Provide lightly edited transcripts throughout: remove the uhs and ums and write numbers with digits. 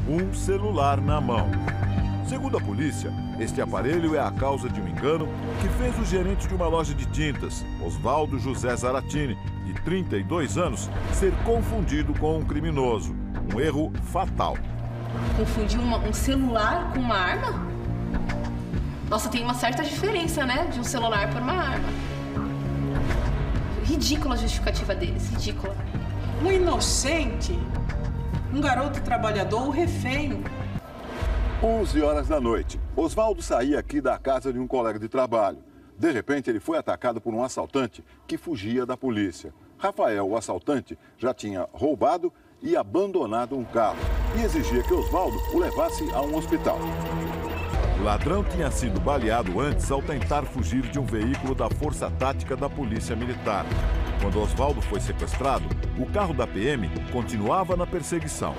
um celular na mão. Segundo a polícia, este aparelho é a causa de um engano que fez o gerente de uma loja de tintas, Oswaldo José Zaratini, de 32 anos, ser confundido com um criminoso. Um erro fatal. Confundir um celular com uma arma? Nossa, tem uma certa diferença, né? De um celular por uma arma. Ridícula a justificativa deles, ridícula. Um inocente, um garoto trabalhador, um refém. 11 horas da noite. Oswaldo saía aqui da casa de um colega de trabalho. De repente, ele foi atacado por um assaltante que fugia da polícia. Rafael, o assaltante, já tinha roubado e abandonado um carro e exigia que Oswaldo o levasse a um hospital. O ladrão tinha sido baleado antes ao tentar fugir de um veículo da Força Tática da Polícia Militar. Quando Oswaldo foi sequestrado, o carro da PM continuava na perseguição.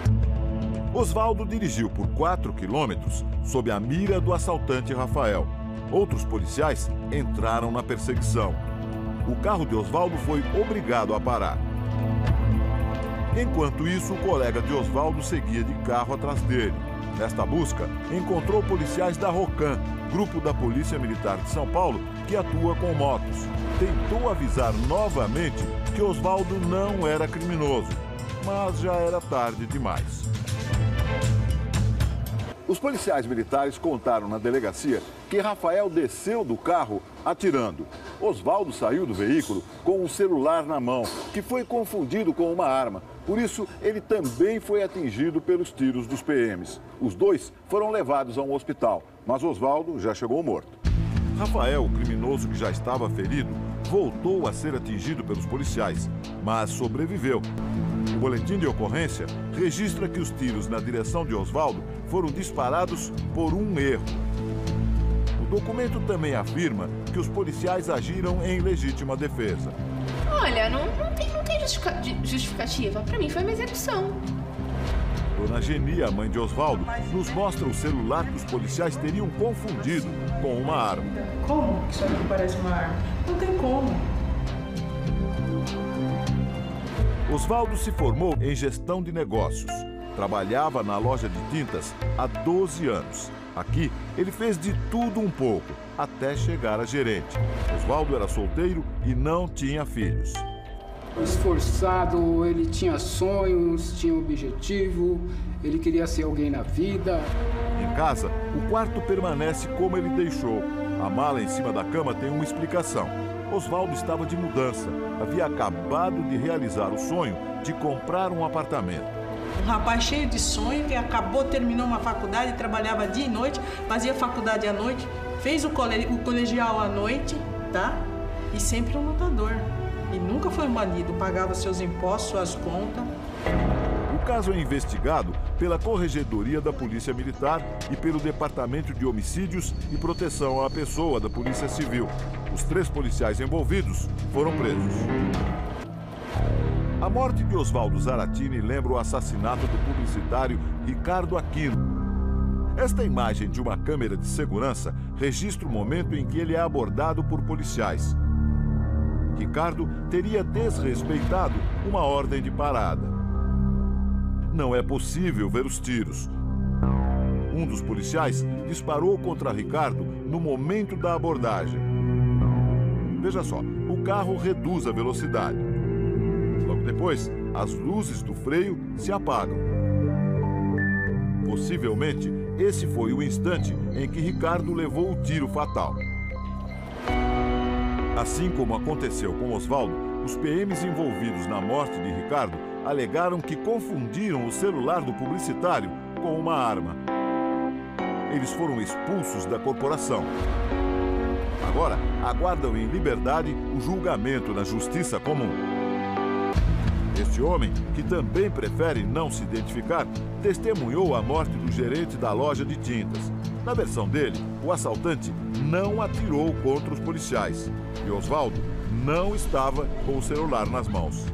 Oswaldo dirigiu por 4 quilômetros sob a mira do assaltante Rafael. Outros policiais entraram na perseguição. O carro de Oswaldo foi obrigado a parar. Enquanto isso, o colega de Oswaldo seguia de carro atrás dele. Nesta busca, encontrou policiais da Rocan, grupo da Polícia Militar de São Paulo, que atua com motos. Tentou avisar novamente que Oswaldo não era criminoso, mas já era tarde demais. Os policiais militares contaram na delegacia que Rafael desceu do carro atirando. Oswaldo saiu do veículo com um celular na mão, que foi confundido com uma arma. Por isso, ele também foi atingido pelos tiros dos PMs. Os dois foram levados a um hospital, mas Oswaldo já chegou morto. Rafael, o criminoso que já estava ferido, voltou a ser atingido pelos policiais, mas sobreviveu. O boletim de ocorrência registra que os tiros na direção de Oswaldo foram disparados por um erro. O documento também afirma que os policiais agiram em legítima defesa. Olha, não tem justificativa. Para mim foi uma execução. Dona Geni, a mãe de Oswaldo, nos mostra o celular que os policiais teriam confundido com uma arma. Como que isso aqui parece uma arma? Não tem como. Oswaldo se formou em gestão de negócios. Trabalhava na loja de tintas há 12 anos. Aqui, ele fez de tudo um pouco, até chegar a gerente. Oswaldo era solteiro e não tinha filhos. Esforçado, ele tinha sonhos, tinha objetivo, ele queria ser alguém na vida. Em casa, o quarto permanece como ele deixou. A mala em cima da cama tem uma explicação. Oswaldo estava de mudança. Havia acabado de realizar o sonho de comprar um apartamento. Um rapaz cheio de sonho, que terminou uma faculdade, trabalhava dia e noite, fazia faculdade à noite, fez o colegial à noite, tá? E sempre um lutador. E nunca foi um bandido, pagava seus impostos, suas contas. O caso é investigado pela Corregedoria da Polícia Militar e pelo Departamento de Homicídios e Proteção à Pessoa da Polícia Civil. Os 3 policiais envolvidos foram presos. A morte de Oswaldo Zaratini lembra o assassinato do publicitário Ricardo Aquino. Esta imagem de uma câmera de segurança registra o momento em que ele é abordado por policiais. Ricardo teria desrespeitado uma ordem de parada. Não é possível ver os tiros. Um dos policiais disparou contra Ricardo no momento da abordagem. Veja só, o carro reduz a velocidade. Logo depois, as luzes do freio se apagam. Possivelmente, esse foi o instante em que Ricardo levou o tiro fatal. Assim como aconteceu com Oswaldo, os PMs envolvidos na morte de Ricardo alegaram que confundiram o celular do publicitário com uma arma. Eles foram expulsos da corporação. Agora, aguardam em liberdade o julgamento na Justiça Comum. Este homem, que também prefere não se identificar, testemunhou a morte do gerente da loja de tintas. Na versão dele, o assaltante não atirou contra os policiais e Oswaldo não estava com o celular nas mãos.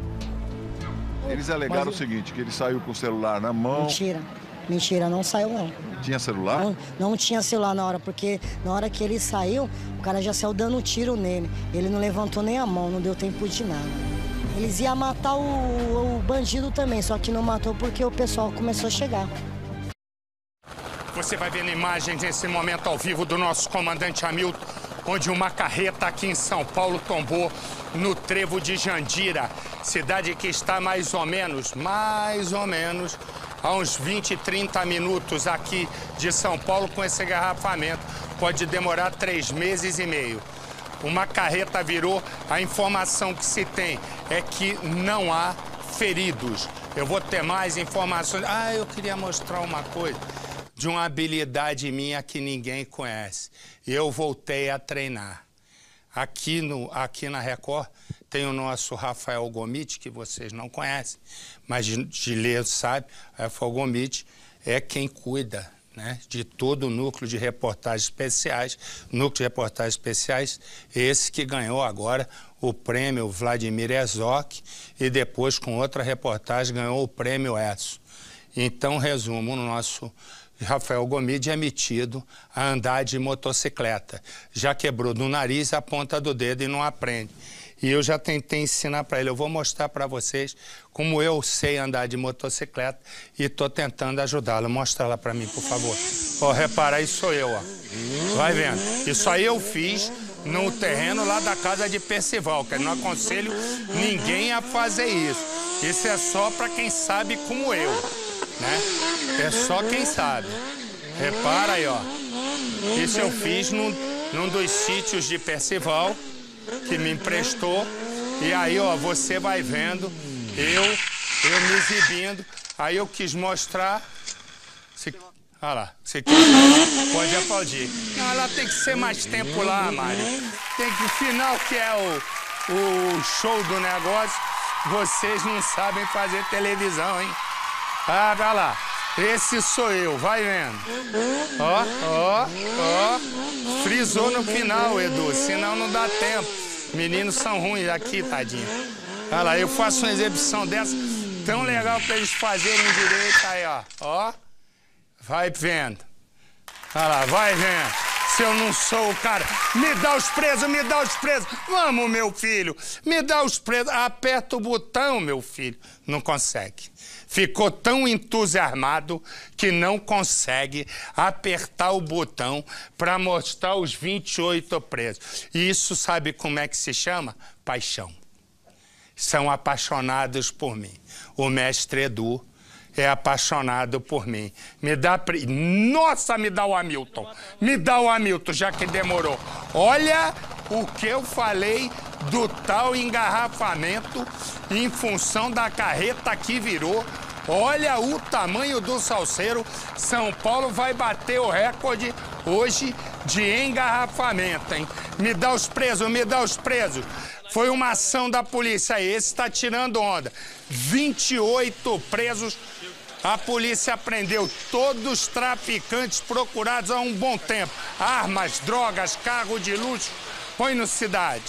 Eles alegaram o seguinte, que ele saiu com o celular na mão. Mentira, não saiu não. Tinha celular? Não tinha celular na hora, porque na hora que ele saiu, o cara já saiu dando um tiro nele. Ele não levantou nem a mão, não deu tempo de nada. Eles iam matar o bandido também, só que não matou porque o pessoal começou a chegar. Você vai vendo imagens nesse momento ao vivo do nosso comandante Hamilton, onde uma carreta aqui em São Paulo tombou no trevo de Jandira, cidade que está mais ou menos, a uns 20, 30 minutos aqui de São Paulo com esse engarrafamento. Pode demorar 3 meses e meio. Uma carreta virou, a informação que se tem é que não há feridos. Eu vou ter mais informações. Eu queria mostrar uma coisa de uma habilidade minha que ninguém conhece. Eu voltei a treinar. Aqui na Record tem o nosso Rafael Gomit, que vocês não conhecem, mas de ler sabe, Rafael Gomit é quem cuida, né, de todo o núcleo de reportagens especiais. Núcleo de reportagens especiais, esse que ganhou agora o prêmio Vladimir Herzog e depois, com outra reportagem, ganhou o prêmio Edson. Então, resumo, o nosso Rafael Gomide é metido a andar de motocicleta. Já quebrou do nariz a ponta do dedo e não aprende. E eu já tentei ensinar para ele. Eu vou mostrar para vocês como eu sei andar de motocicleta e estou tentando ajudá-lo. Mostra ela para mim, por favor. Ó, repara, aí sou eu, ó. Vai vendo. Isso aí eu fiz no terreno lá da casa de Percival, que eu não aconselho ninguém a fazer isso. Isso é só para quem sabe como eu, né? É só quem sabe. Repara aí, ó. Isso eu fiz num dos sítios de Percival, que me emprestou. E aí, ó, você vai vendo eu me exibindo. Aí eu quis mostrar. Olha lá, você pode aplaudir. Não, ela tem que ser mais tempo lá, Mário. Tem que, no final, que é o show do negócio, vocês não sabem fazer televisão, hein? Vai lá. Esse sou eu, vai vendo. Ó. Frisou no final, Edu, senão não dá tempo. Meninos são ruins aqui, tadinho. Olha lá, eu faço uma exibição dessa tão legal pra eles fazerem direito aí, ó. Vai vendo. Olha lá, vai vendo. Se eu não sou o cara, me dá os presos, me dá os presos. Vamos, meu filho, me dá os presos. Aperta o botão, meu filho. Não consegue. Ficou tão entusiasmado que não consegue apertar o botão para mostrar os 28 presos. E isso sabe como é que se chama? Paixão. São apaixonados por mim. O mestre Edu é apaixonado por mim. Nossa, me dá o Hamilton. Me dá o Hamilton, já que demorou. Olha o que eu falei do tal engarrafamento em função da carreta que virou. Olha o tamanho do salseiro. São Paulo vai bater o recorde hoje de engarrafamento, hein? Me dá os presos, me dá os presos. Foi uma ação da polícia. Esse está tirando onda. 28 presos. A polícia prendeu todos os traficantes procurados há um bom tempo. Armas, drogas, carro de luxo. Põe no Cidade.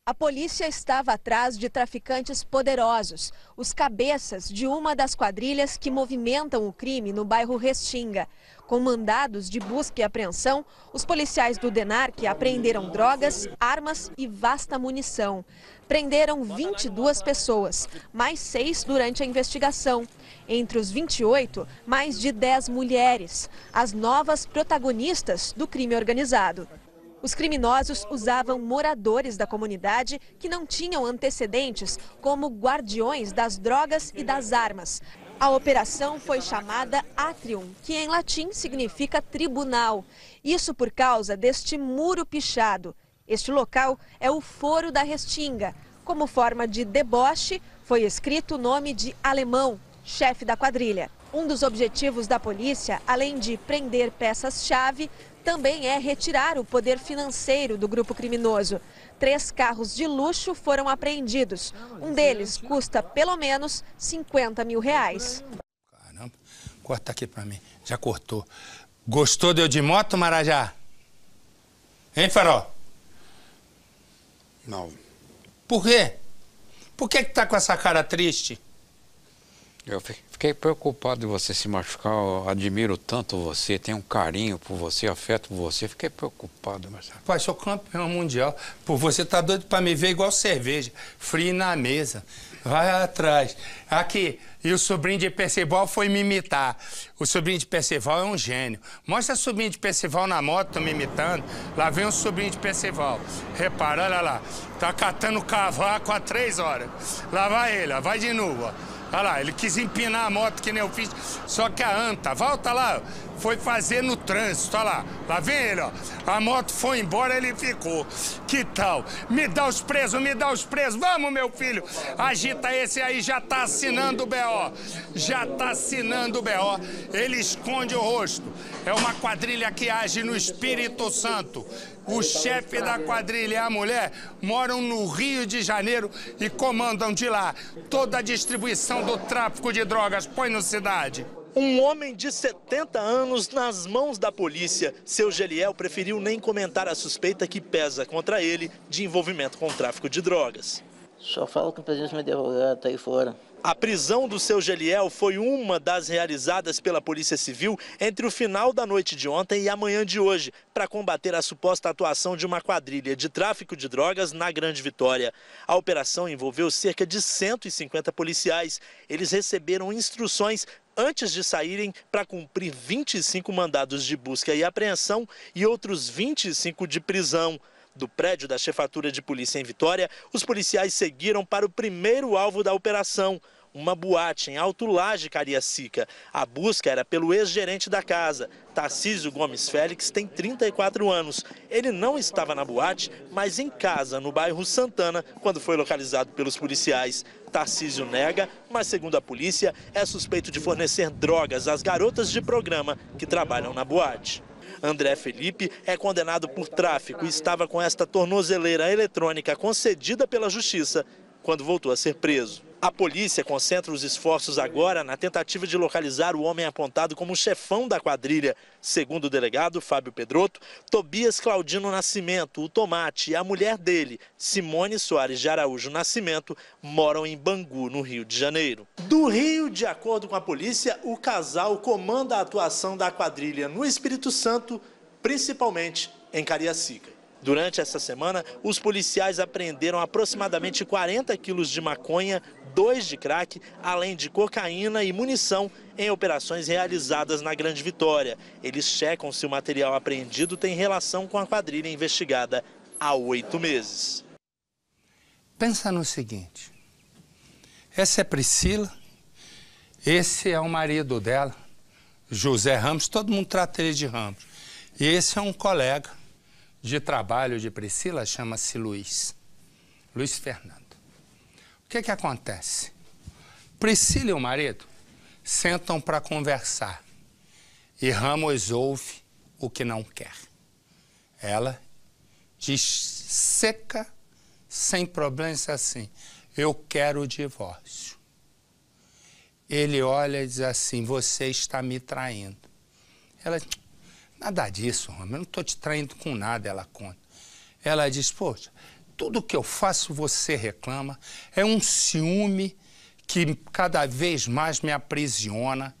A polícia estava atrás de traficantes poderosos, os cabeças de uma das quadrilhas que movimentam o crime no bairro Restinga. Com mandados de busca e apreensão, os policiais do DENARC apreenderam drogas, armas e vasta munição. Prenderam 22 pessoas, mais 6 durante a investigação. Entre os 28, mais de 10 mulheres, as novas protagonistas do crime organizado. Os criminosos usavam moradores da comunidade que não tinham antecedentes como guardiões das drogas e das armas. A operação foi chamada Atrium, que em latim significa tribunal. Isso por causa deste muro pichado. Este local é o Foro da Restinga. Como forma de deboche, foi escrito o nome de Alemão, chefe da quadrilha. Um dos objetivos da polícia, além de prender peças-chave, também é retirar o poder financeiro do grupo criminoso. 3 carros de luxo foram apreendidos. Um deles custa pelo menos R$50 mil. Caramba, corta aqui pra mim. Já cortou. Gostou de eu de moto, Marajá? Hein, Farol? Não. Por quê? Por que tá com essa cara triste? Eu fiquei preocupado de você se machucar, eu admiro tanto você, tenho um carinho por você, afeto por você, fiquei preocupado, Marcelo. Pai, sou campeão mundial, por você tá doido pra me ver igual cerveja, frio na mesa. Vai atrás. Aqui, e o sobrinho de Percival foi me imitar. O sobrinho de Percival é um gênio. Mostra o sobrinho de Percival na moto me imitando. Lá vem o sobrinho de Percival. Repara, olha lá. Tá catando cavaco há 3 horas. Lá vai ele, ó. Vai de novo, ó. Olha lá, ele quis empinar a moto que nem eu fiz. Só que a anta, volta lá, foi fazer no trânsito, olha lá. Lá vem ele, ó. A moto foi embora, ele ficou. Que tal? Me dá os presos, me dá os presos. Vamos, meu filho. Agita esse aí, já tá assinando o BO. Já tá assinando o BO. Ele esconde o rosto. É uma quadrilha que age no Espírito Santo. O chefe da quadrilha e a mulher moram no Rio de Janeiro e comandam de lá toda a distribuição do tráfico de drogas. Põe no cidade. Um homem de 70 anos nas mãos da polícia. Seu Geliel preferiu nem comentar a suspeita que pesa contra ele de envolvimento com o tráfico de drogas. Só falo com o presidente do meu advogado, tá aí fora. A prisão do seu Geliel foi uma das realizadas pela Polícia Civil entre o final da noite de ontem e a manhã de hoje, para combater a suposta atuação de uma quadrilha de tráfico de drogas na Grande Vitória. A operação envolveu cerca de 150 policiais. Eles receberam instruções antes de saírem para cumprir 25 mandados de busca e apreensão e outros 25 de prisão. Do prédio da Chefatura de Polícia em Vitória, os policiais seguiram para o primeiro alvo da operação, uma boate em Alto Laje, Cariacica. A busca era pelo ex-gerente da casa. Tarcísio Gomes Félix tem 34 anos. Ele não estava na boate, mas em casa, no bairro Santana, quando foi localizado pelos policiais. Tarcísio nega, mas segundo a polícia, é suspeito de fornecer drogas às garotas de programa que trabalham na boate. André Felipe é condenado por tráfico e estava com esta tornozeleira eletrônica concedida pela Justiça quando voltou a ser preso. A polícia concentra os esforços agora na tentativa de localizar o homem apontado como chefão da quadrilha. Segundo o delegado Fábio Pedroto, Tobias Claudino Nascimento, o Tomate, e a mulher dele, Simone Soares de Araújo Nascimento, moram em Bangu, no Rio de Janeiro. Do Rio, de acordo com a polícia, o casal comanda a atuação da quadrilha no Espírito Santo, principalmente em Cariacica. Durante essa semana, os policiais apreenderam aproximadamente 40 quilos de maconha, 2 de crack, além de cocaína e munição em operações realizadas na Grande Vitória. Eles checam se o material apreendido tem relação com a quadrilha investigada há 8 meses. Pensa no seguinte, essa é Priscila, esse é o marido dela, José Ramos, todo mundo trata ele de Ramos. E esse é um colega de trabalho de Priscila, chama-se Luiz Fernando. O que acontece? Priscila e o marido sentam para conversar e Ramos ouve o que não quer. Ela diz seca, sem problemas, assim, eu quero o divórcio. Ele olha e diz assim, você está me traindo. Ela diz, nada disso, Ramos, eu não estou te traindo com nada, ela conta. Ela diz, poxa, tudo que eu faço você reclama, é um ciúme que cada vez mais me aprisiona,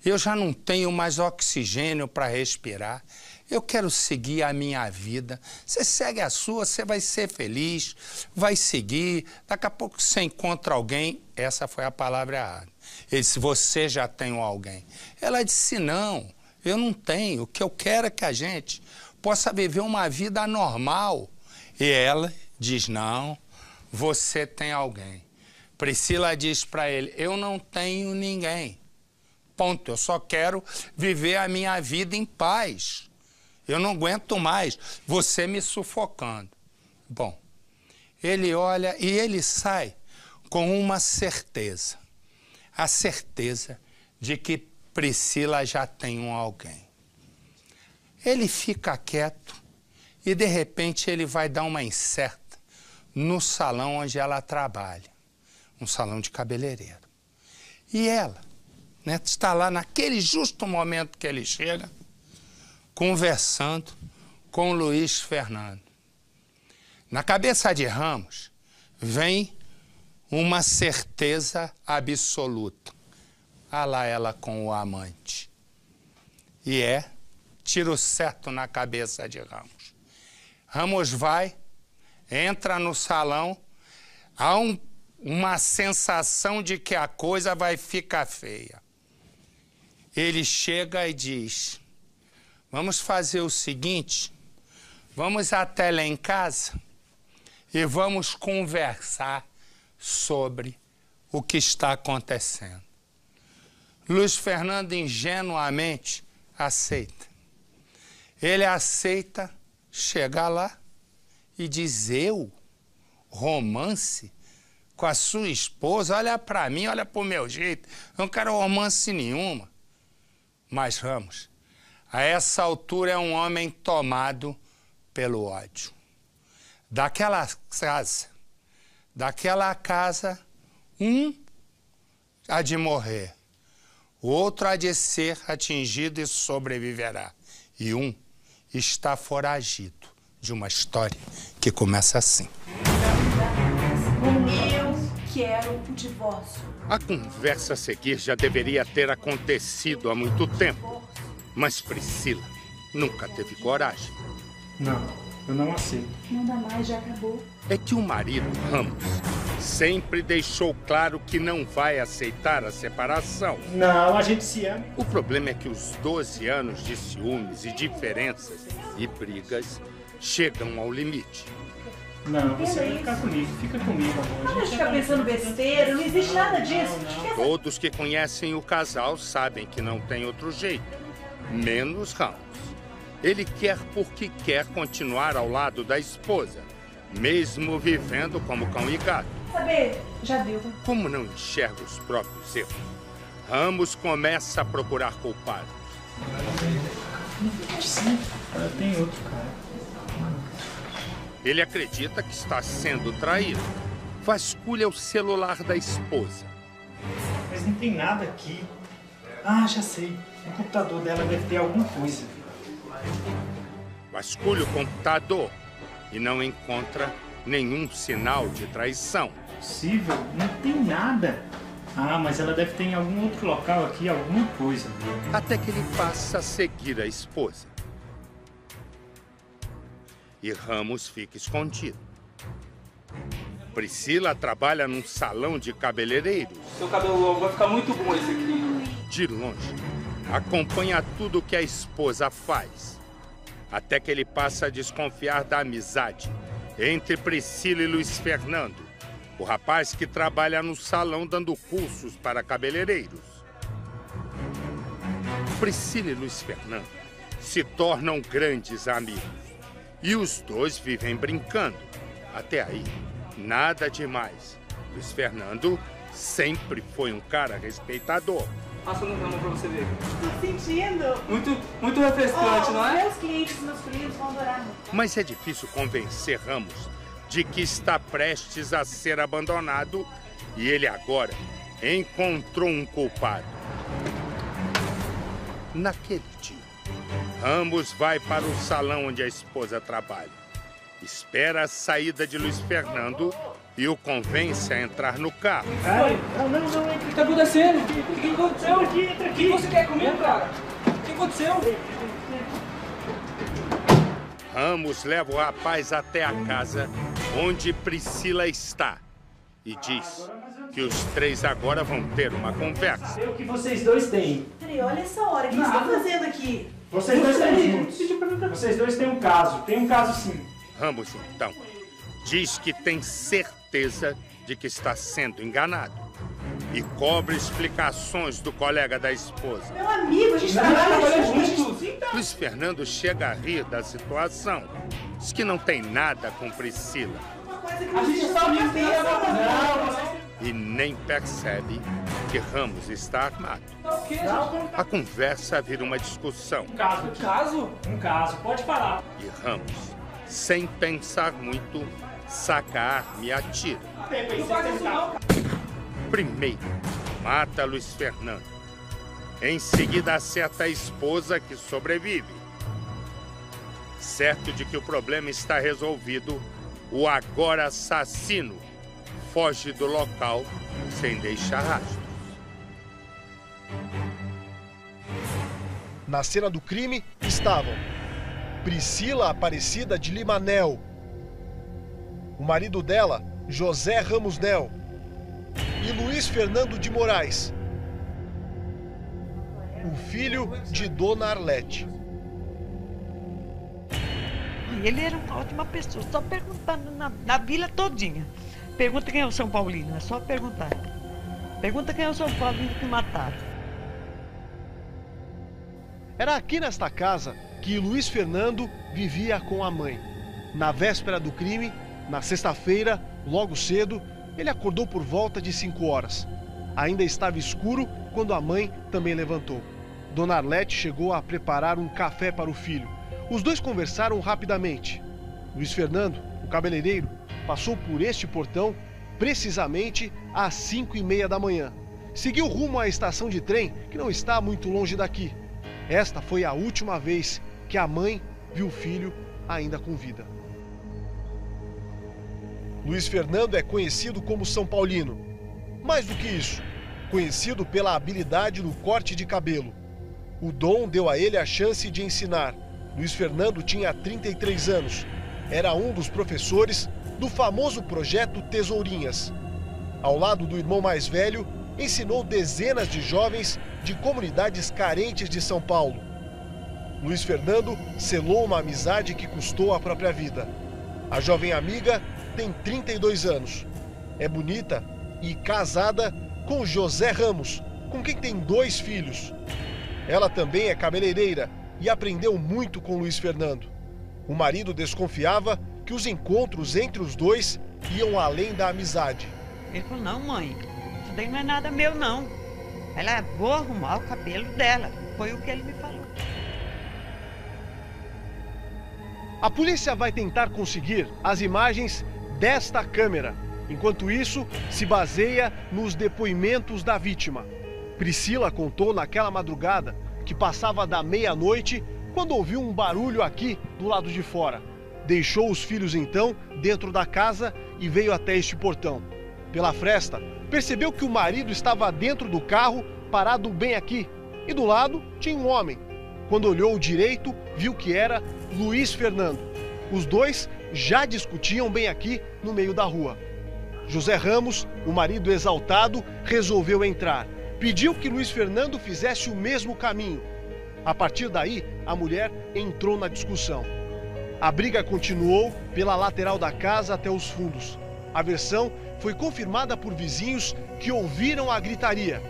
eu já não tenho mais oxigênio para respirar, eu quero seguir a minha vida, você segue a sua, você vai ser feliz, vai seguir, daqui a pouco você encontra alguém, essa foi a palavra errada. Ele disse, você já tem alguém. Ela disse, não. Eu não tenho. O que eu quero é que a gente possa viver uma vida normal. E ela diz, não, você tem alguém. Priscila diz para ele, eu não tenho ninguém. Ponto. Eu só quero viver a minha vida em paz. Eu não aguento mais você me sufocando. Bom, ele olha e ele sai com uma certeza. A certeza de que Priscila já tem um alguém. Ele fica quieto e, de repente, ele vai dar uma incerta no salão onde ela trabalha, um salão de cabeleireiro. E ela, né, está lá naquele justo momento que ele chega, conversando com Luiz Fernando. Na cabeça de Ramos vem uma certeza absoluta. Ah lá ela com o amante. E tiro certo na cabeça de Ramos. Ramos vai, entra no salão, há um uma sensação de que a coisa vai ficar feia. Ele chega e diz: vamos fazer o seguinte, vamos até lá em casa e vamos conversar sobre o que está acontecendo. Luiz Fernando ingenuamente aceita. Ele aceita chegar lá e diz: eu? Romance? Com a sua esposa? Olha pra mim, olha pro meu jeito. Eu não quero romance nenhuma. Mas Ramos, a essa altura, é um homem tomado pelo ódio. Daquela casa, um há de morrer, o outro há de ser atingido e sobreviverá. E um está foragido de uma história que começa assim. Eu quero o divórcio. A conversa a seguir já deveria ter acontecido há muito tempo, mas Priscila nunca teve coragem. Não, eu não aceito. Não dá mais, já acabou. É que o marido, Ramos, sempre deixou claro que não vai aceitar a separação. Não, a gente se ama. O problema é que os 12 anos de ciúmes e diferenças e brigas chegam ao limite. Não, você vai ficar comigo. Fica comigo, amor. Não fica pensando besteira, não existe nada disso. Todos que conhecem o casal sabem que não tem outro jeito, menos Ramos. Ele quer porque quer continuar ao lado da esposa, mesmo vivendo como cão e gato. Saber, já deu. Como não enxerga os próprios erros, Ramos começa a procurar culpados. Sim, ela tem outro cara. Ele acredita que está sendo traído. Vasculha o celular da esposa. Mas não tem nada aqui. Ah, já sei. O computador dela deve ter alguma coisa. Vasculha o computador e não encontra nenhum sinal de traição. Possível? Não tem nada. Ah, mas ela deve ter em algum outro local aqui alguma coisa. Até que ele passa a seguir a esposa. E Ramos fica escondido. Priscila trabalha num salão de cabeleireiros. Seu cabelo longo vai ficar muito bom esse aqui. De longe, acompanha tudo que a esposa faz. Até que ele passa a desconfiar da amizade entre Priscila e Luiz Fernando, o rapaz que trabalha no salão dando cursos para cabeleireiros. Priscila e Luiz Fernando se tornam grandes amigos. E os dois vivem brincando. Até aí, nada demais. Luiz Fernando sempre foi um cara respeitador. Passa no ramo pra você ver. Tô sentindo. Muito refrescante, não é? Meus clientes, meus filhos vão adorar. Mas é difícil convencer Ramos de que está prestes a ser abandonado e ele agora encontrou um culpado. Naquele dia, Ramos vai para o salão onde a esposa trabalha. Espera a saída de Luiz Fernando e o convence a entrar no carro. Não, o que está acontecendo? O que aconteceu? O que você quer comer, cara? O que aconteceu? Ramos leva o rapaz até a casa onde Priscila está e diz que os três agora vão ter uma conversa. É o que vocês dois têm. Peraí, olha essa hora. O que vocês estão fazendo aqui? Vocês dois estão juntos. Vocês dois têm um caso. Tem um caso sim. Ramos, então, diz que tem certeza de que está sendo enganado e cobra explicações do colega da esposa. Meu amigo, a gente trabalha juntos. Luiz Fernando chega a rir da situação. Diz que não tem nada com Priscila. A gente está unido. E nem percebe que Ramos está armado. A conversa vira uma discussão. Um caso, pode falar. E Ramos, sem pensar muito, saca a arma e atira. Não faz isso não. Primeiro, mata Luiz Fernando. Em seguida, acerta a esposa, que sobrevive. Certo de que o problema está resolvido, o agora assassino foge do local sem deixar rastros. Na cena do crime estavam Priscila Aparecida de Lima Nel, o marido dela, José Ramos Nel, Luiz Fernando de Moraes, o filho de Dona Arlete. Ele era uma ótima pessoa, só perguntando na vila todinha. Pergunta quem é o São Paulino, é só perguntar. Pergunta quem é o São Paulino que mataram. Era aqui nesta casa que Luiz Fernando vivia com a mãe. Na véspera do crime, na sexta-feira, logo cedo, ele acordou por volta de 5 horas. Ainda estava escuro quando a mãe também levantou. Dona Arlete chegou a preparar um café para o filho. Os dois conversaram rapidamente. Luiz Fernando, o cabeleireiro, passou por este portão precisamente às 5h30 da manhã. Seguiu rumo à estação de trem, que não está muito longe daqui. Esta foi a última vez que a mãe viu o filho ainda com vida. Luiz Fernando é conhecido como São Paulino. Mais do que isso, conhecido pela habilidade no corte de cabelo. O dom deu a ele a chance de ensinar. Luiz Fernando tinha 33 anos. Era um dos professores do famoso projeto Tesourinhas. Ao lado do irmão mais velho, ensinou dezenas de jovens de comunidades carentes de São Paulo. Luiz Fernando selou uma amizade que custou a própria vida. A jovem amiga tem 32 anos. É bonita e casada com José Ramos, com quem tem 2 filhos. Ela também é cabeleireira e aprendeu muito com Luiz Fernando. O marido desconfiava que os encontros entre os dois iam além da amizade. Ele falou, não mãe, isso daí não é nada meu não. Ela, vou arrumar o cabelo dela. Foi o que ele me falou. A polícia vai tentar conseguir as imagens desta câmera. Enquanto isso, se baseia nos depoimentos da vítima. Priscila contou naquela madrugada que passava da meia-noite quando ouviu um barulho aqui do lado de fora. Deixou os filhos então dentro da casa e veio até este portão. Pela fresta, percebeu que o marido estava dentro do carro, parado bem aqui, e do lado tinha um homem. Quando olhou direito, viu que era Luiz Fernando. Os dois já discutiam bem aqui no meio da rua. José Ramos, o marido exaltado, resolveu entrar. Pediu que Luiz Fernando fizesse o mesmo caminho. A partir daí, a mulher entrou na discussão. A briga continuou pela lateral da casa até os fundos. A versão foi confirmada por vizinhos que ouviram a gritaria.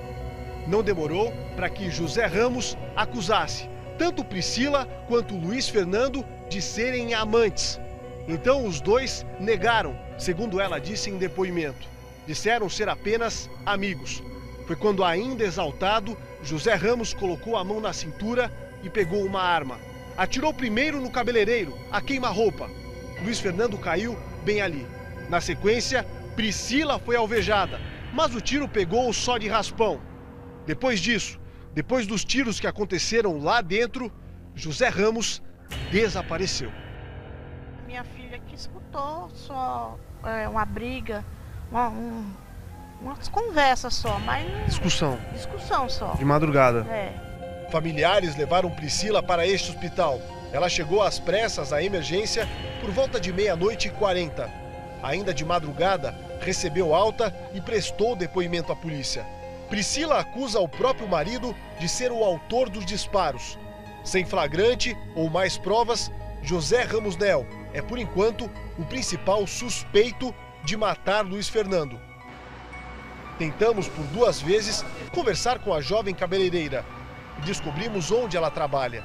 Não demorou para que José Ramos acusasse tanto Priscila quanto Luiz Fernando de serem amantes. Então os dois negaram, segundo ela disse em depoimento. Disseram ser apenas amigos. Foi quando, ainda exaltado, José Ramos colocou a mão na cintura e pegou uma arma. Atirou primeiro no cabeleireiro, a queima-roupa. Luiz Fernando caiu bem ali. Na sequência, Priscila foi alvejada, mas o tiro pegou só de raspão. Depois disso, depois dos tiros que aconteceram lá dentro, José Ramos desapareceu. Minha filha que escutou só uma briga, umas conversas só, mas... Discussão só. De madrugada. É. Familiares levaram Priscila para este hospital. Ela chegou às pressas à emergência por volta de 00h40. Ainda de madrugada, recebeu alta e prestou depoimento à polícia. Priscila acusa o próprio marido de ser o autor dos disparos. Sem flagrante ou mais provas, José Ramos Nel é, por enquanto, o principal suspeito de matar Luiz Fernando. Tentamos por 2 vezes conversar com a jovem cabeleireira e descobrimos onde ela trabalha.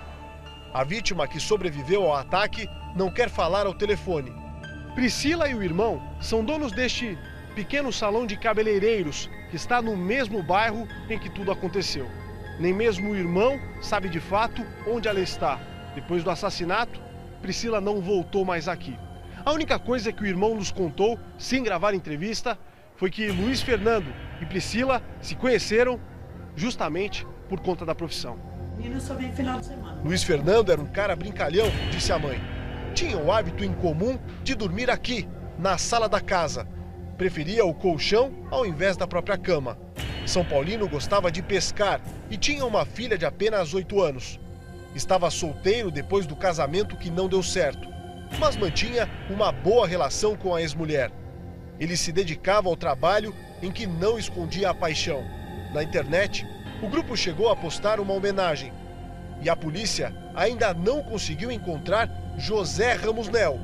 A vítima, que sobreviveu ao ataque, não quer falar ao telefone. Priscila e o irmão são donos deste pequeno salão de cabeleireiros que está no mesmo bairro em que tudo aconteceu. Nem mesmo o irmão sabe de fato onde ela está. Depois do assassinato, Priscila não voltou mais aqui. A única coisa que o irmão nos contou, sem gravar entrevista, foi que Luiz Fernando e Priscila se conheceram justamente por conta da profissão. Menina, só vem final de semana. Luiz Fernando era um cara brincalhão, disse a mãe. Tinha o hábito incomum de dormir aqui, na sala da casa. Preferia o colchão ao invés da própria cama. São Paulino gostava de pescar e tinha uma filha de apenas 8 anos. Estava solteiro depois do casamento que não deu certo, mas mantinha uma boa relação com a ex-mulher. Ele se dedicava ao trabalho em que não escondia a paixão. Na internet, o grupo chegou a postar uma homenagem. E a polícia ainda não conseguiu encontrar José Ramos Nel.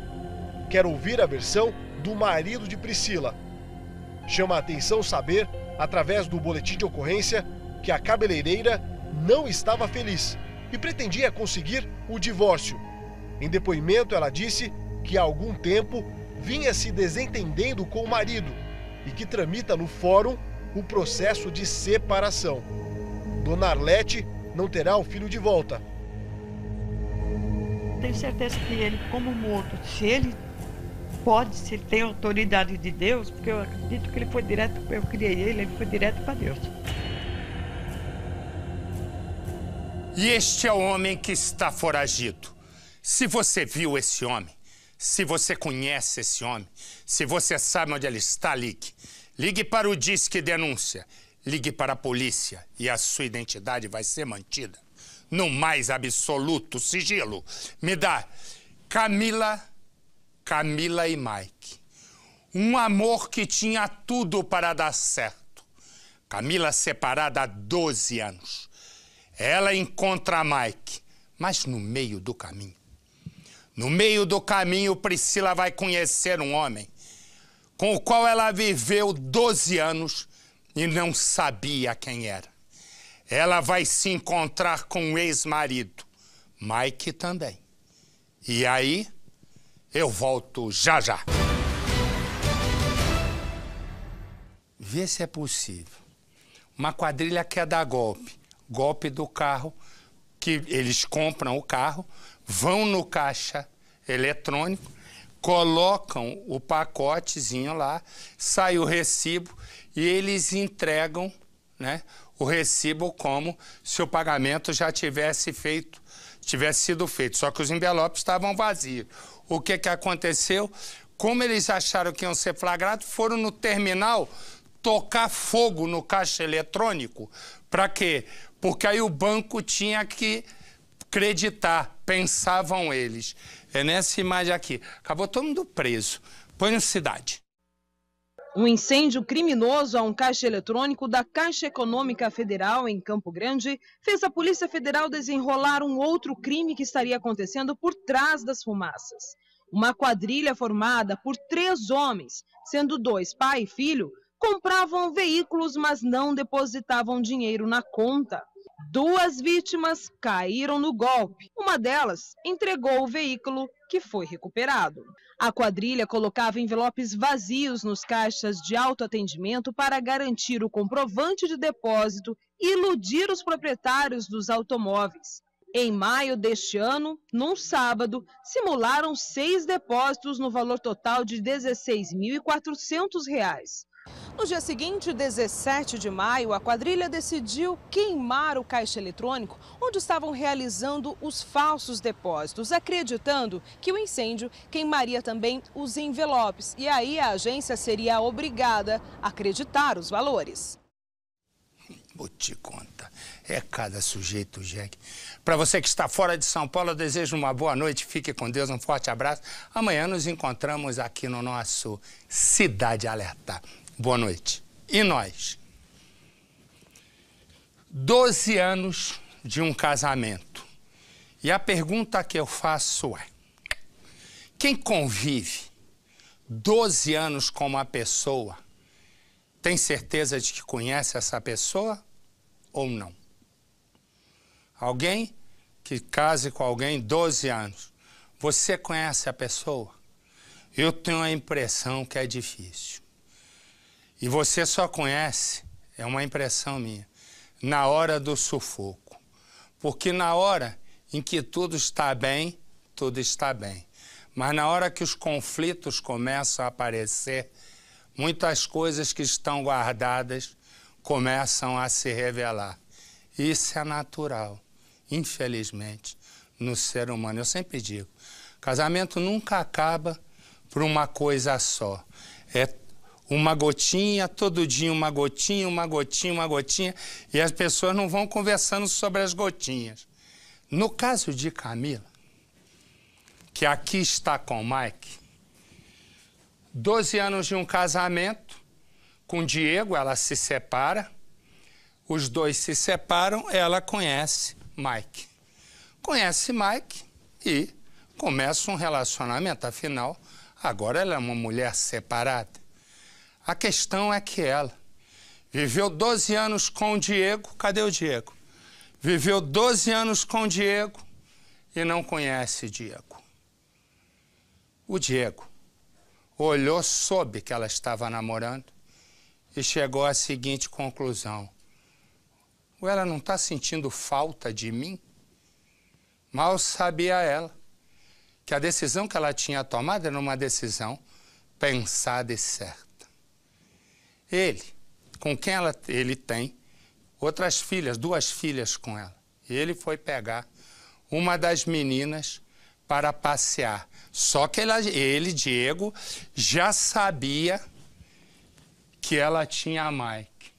Quer ouvir a versão do marido de Priscila. Chama a atenção saber, através do boletim de ocorrência, que a cabeleireira não estava feliz e pretendia conseguir o divórcio. Em depoimento, ela disse que há algum tempo vinha se desentendendo com o marido e que tramita no fórum o processo de separação. Dona Arlete não terá o filho de volta. Tenho certeza que ele, como morto, se ele tem autoridade de Deus, porque eu acredito que ele foi direto, eu criei ele foi direto para Deus. E este é o homem que está foragido. Se você viu esse homem, se você conhece esse homem, se você sabe onde ele está, ligue. Ligue para o Disque Denúncia. Ligue para a polícia e a sua identidade vai ser mantida no mais absoluto sigilo. Me dá Camila e Mike. Um amor que tinha tudo para dar certo. Camila separada há 12 anos. Ela encontra Mike, mas no meio do caminho. No meio do caminho, Priscila vai conhecer um homem com o qual ela viveu 12 anos e não sabia quem era. Ela vai se encontrar com o ex-marido, Mike também. E aí, eu volto já já. Vê se é possível. Uma quadrilha quer dar golpe. Golpe do carro, que eles compram o carro, vão no caixa eletrônico, colocam o pacotezinho lá, sai o recibo e eles entregam, né, o recibo como se o pagamento já tivesse sido feito, só que os envelopes estavam vazios. O que aconteceu? Como eles acharam que iam ser flagrados, foram no terminal tocar fogo no caixa eletrônico. Para quê? Porque aí o banco tinha que acreditar, pensavam eles. É nessa imagem aqui. Acabou todo mundo preso. Põe no Cidade. Um incêndio criminoso a um caixa eletrônico da Caixa Econômica Federal, em Campo Grande, fez a Polícia Federal desenrolar um outro crime que estaria acontecendo por trás das fumaças. Uma quadrilha formada por 3 homens, sendo 2 pai e filho, compravam veículos, mas não depositavam dinheiro na conta. 2 vítimas caíram no golpe. Uma delas entregou o veículo, que foi recuperado. A quadrilha colocava envelopes vazios nos caixas de autoatendimento para garantir o comprovante de depósito e iludir os proprietários dos automóveis. Em maio deste ano, num sábado, simularam 6 depósitos no valor total de R$ 16.400. No dia seguinte, 17 de maio, a quadrilha decidiu queimar o caixa eletrônico onde estavam realizando os falsos depósitos, acreditando que o incêndio queimaria também os envelopes. E aí a agência seria obrigada a acreditar os valores. Vou te contar, é cada sujeito, Jack. Para você que está fora de São Paulo, eu desejo uma boa noite, fique com Deus, um forte abraço. Amanhã nos encontramos aqui no nosso Cidade Alerta. Boa noite. E nós? 12 anos de um casamento. E a pergunta que eu faço é: quem convive 12 anos com uma pessoa tem certeza de que conhece essa pessoa ou não? Alguém que case com alguém 12 anos, você conhece a pessoa? Eu tenho a impressão que é difícil. E você só conhece, é uma impressão minha, na hora do sufoco. Porque na hora em que tudo está bem, tudo está bem. Mas na hora que os conflitos começam a aparecer, muitas coisas que estão guardadas começam a se revelar. Isso é natural, infelizmente, no ser humano. Eu sempre digo, casamento nunca acaba por uma coisa só. É uma gotinha, todo dia uma gotinha, uma gotinha, uma gotinha, e as pessoas não vão conversando sobre as gotinhas. No caso de Camila, que aqui está com o Mike, 12 anos de um casamento. Com Diego, ela se separa. Os dois se separam, ela conhece Mike. Conhece Mike e começa um relacionamento. Afinal, agora ela é uma mulher separada. A questão é que ela viveu 12 anos com o Diego. Cadê o Diego? Viveu 12 anos com o Diego e não conhece Diego. O Diego olhou, soube que ela estava namorando e chegou à seguinte conclusão. Ou ela não está sentindo falta de mim? Mal sabia ela que a decisão que ela tinha tomado era uma decisão pensada e certa. Ele, com quem ele tem outras filhas, 2 filhas com ela. Ele foi pegar uma das meninas para passear. Só que ele, Diego, já sabia que ela tinha a Mike.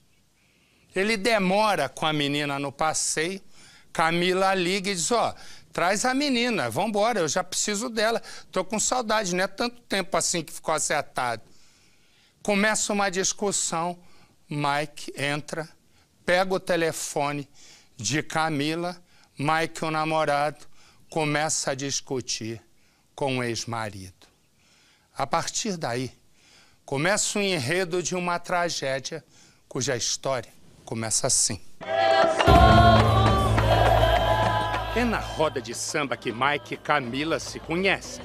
Ele demora com a menina no passeio. Camila liga e diz, ó, traz a menina, vamos embora, eu já preciso dela. Tô com saudade, não é tanto tempo assim que ficou acertado. Começa uma discussão, Mike entra, pega o telefone de Camila, Mike, o namorado, começa a discutir com o ex-marido. A partir daí, começa o enredo de uma tragédia cuja história começa assim. É na roda de samba que Mike e Camila se conhecem.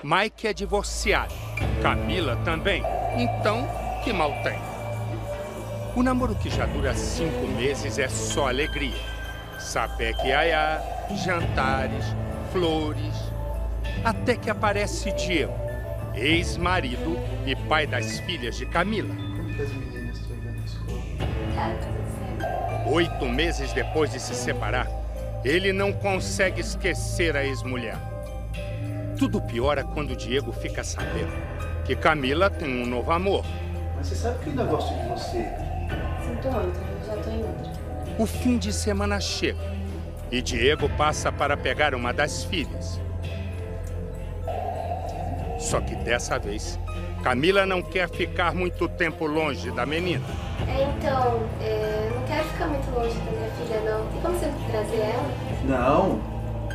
Mike é divorciado, Camila também, então que mal tem. O namoro, que já dura 5 meses, é só alegria. Sapeque iaiá, jantares, flores. Até que aparece Diego, ex-marido e pai das filhas de Camila. 8 meses depois de se separar, ele não consegue esquecer a ex-mulher. Tudo piora quando Diego fica sabendo que Camila tem um novo amor. Mas você sabe que eu ainda gosto de você. Sinto muito, já tô em outra. O fim de semana chega e Diego passa para pegar uma das filhas. Só que dessa vez, Camila não quer ficar muito tempo longe da menina. Então, não quero ficar muito longe da minha filha, não. Tem como você trazer ela?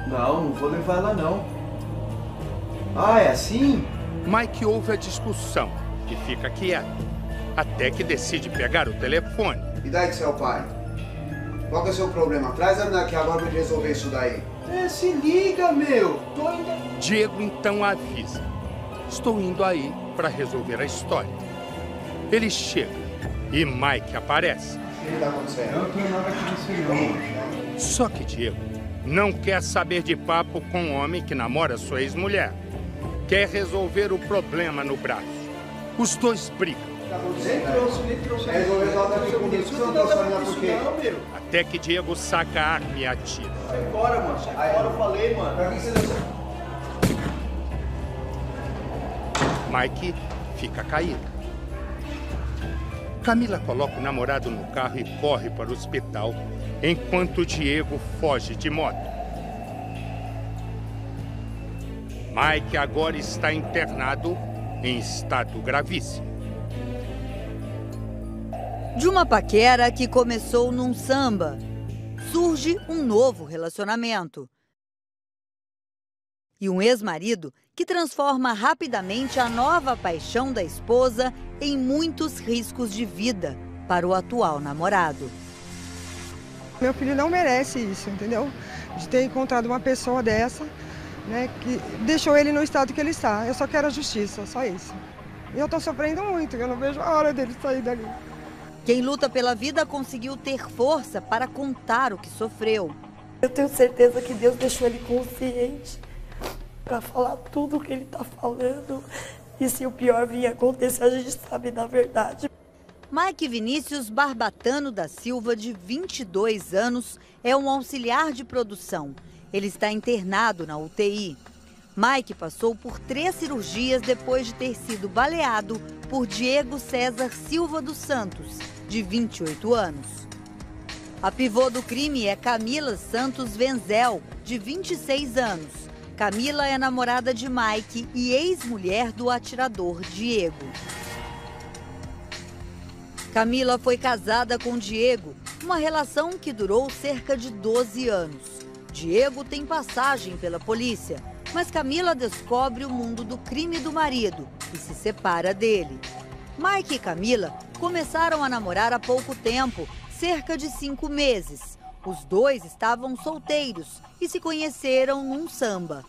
Não vou levar ela, não. Ah, é assim? Mike ouve a discussão e fica quieto, até que decide pegar o telefone. E daí que você é o pai? Qual que é o seu problema? Traz a menina aqui agora pra gente resolver isso daí. Se liga, meu. Tô indo... Diego então avisa. Estou indo aí para resolver a história. Ele chega e Mike aparece. O que tá acontecendo? Eu não tenho nada aqui disso, não. Só que Diego não quer saber de papo com um homem que namora sua ex-mulher. Quer resolver o problema no braço. Os dois brigam. Nem trouxe. Resolver ela tá aqui comigo. Você não trouxe a menina por quê? Até que Diego saca a arma e atira. Sai fora, mano. Sai fora, eu falei, mano. Pra que você deu... Mike fica caído. Camila coloca o namorado no carro e corre para o hospital, enquanto Diego foge de moto. Mike agora está internado em estado gravíssimo. De uma paquera que começou num samba, surge um novo relacionamento. E um ex-marido que transforma rapidamente a nova paixão da esposa em muitos riscos de vida para o atual namorado. Meu filho não merece isso, entendeu? De ter encontrado uma pessoa dessa, né, que deixou ele no estado que ele está. Eu só quero a justiça, só isso. E eu estou sofrendo muito, eu não vejo a hora dele sair dali. Quem luta pela vida conseguiu ter força para contar o que sofreu. Eu tenho certeza que Deus deixou ele consciente para falar tudo o que ele está falando. E se o pior vir acontecer, a gente sabe da verdade. Mike Vinícius Barbatano da Silva, de 22 anos, é um auxiliar de produção. Ele está internado na UTI. Mike passou por 3 cirurgias depois de ter sido baleado por Diego César Silva dos Santos, de 28 anos. A pivô do crime é Camila Santos Wenzel, de 26 anos. Camila é namorada de Mike e ex-mulher do atirador Diego. Camila foi casada com Diego, uma relação que durou cerca de 12 anos. Diego tem passagem pela polícia, mas Camila descobre o mundo do crime do marido e se separa dele. Mike e Camila começaram a namorar há pouco tempo, cerca de 5 meses. Os dois estavam solteiros e se conheceram num samba.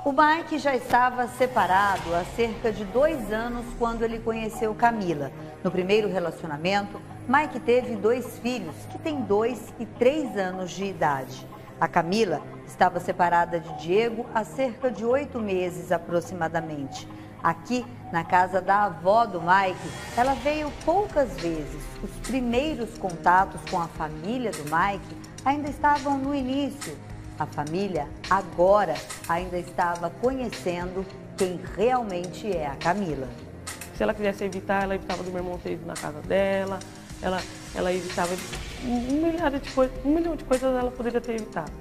O Mike já estava separado há cerca de 2 anos quando ele conheceu Camila. No primeiro relacionamento, Mike teve 2 filhos, que têm 2 e 3 anos de idade. A Camila estava separada de Diego há cerca de 8 meses aproximadamente. Aqui, na casa da avó do Mike, ela veio poucas vezes. Os primeiros contatos com a família do Mike ainda estavam no início. A família agora ainda estava conhecendo quem realmente é a Camila. Se ela quisesse evitar, ela evitava do meu irmão ter ido na casa dela, ela evitava um milhão de coisas ela poderia ter evitado.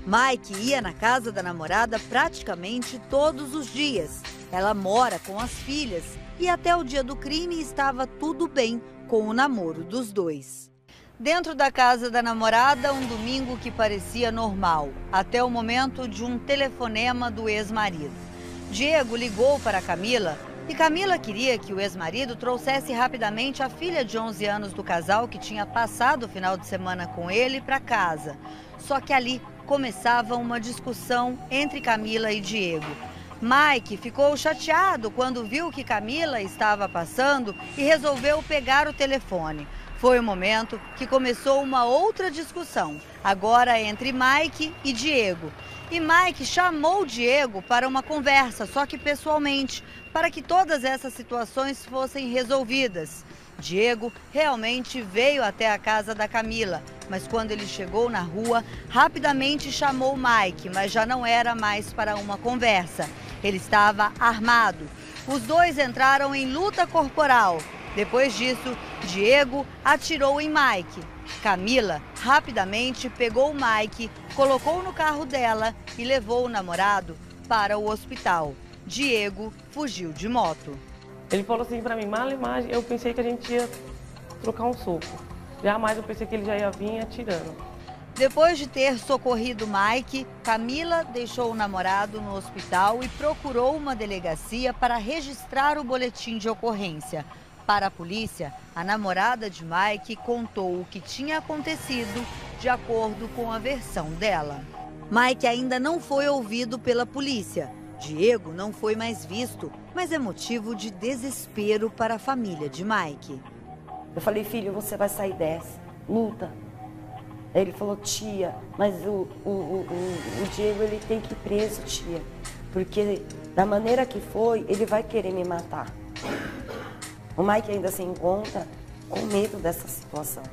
Mike ia na casa da namorada praticamente todos os dias. Ela mora com as filhas e até o dia do crime estava tudo bem com o namoro dos dois. Dentro da casa da namorada, um domingo que parecia normal, até o momento de um telefonema do ex-marido. Diego ligou para Camila e Camila queria que o ex-marido trouxesse rapidamente a filha de 11 anos do casal que tinha passado o final de semana com ele para casa. Só que ali começava uma discussão entre Camila e Diego. Mike ficou chateado quando viu que Camila estava passando e resolveu pegar o telefone. Foi o momento que começou uma outra discussão, agora entre Mike e Diego. E Mike chamou Diego para uma conversa, só que pessoalmente, para que todas essas situações fossem resolvidas. Diego realmente veio até a casa da Camila, mas quando ele chegou na rua, rapidamente chamou Mike, mas já não era mais para uma conversa. Ele estava armado. Os dois entraram em luta corporal. Depois disso, Diego atirou em Mike. Camila rapidamente pegou o Mike, colocou no carro dela e levou o namorado para o hospital. Diego fugiu de moto. Ele falou assim pra mim, Malemar, eu pensei que a gente ia trocar um soco. Jamais eu pensei que ele já ia vir atirando. Depois de ter socorrido Mike, Camila deixou o namorado no hospital e procurou uma delegacia para registrar o boletim de ocorrência. Para a polícia, a namorada de Mike contou o que tinha acontecido de acordo com a versão dela. Mike ainda não foi ouvido pela polícia. Diego não foi mais visto, mas é motivo de desespero para a família de Mike. Eu falei, filho, você vai sair dessa, luta. Ele falou, tia, mas o Diego ele tem que ir preso, tia, porque da maneira que foi, ele vai querer me matar. O Mike ainda se encontra com medo dessa situação.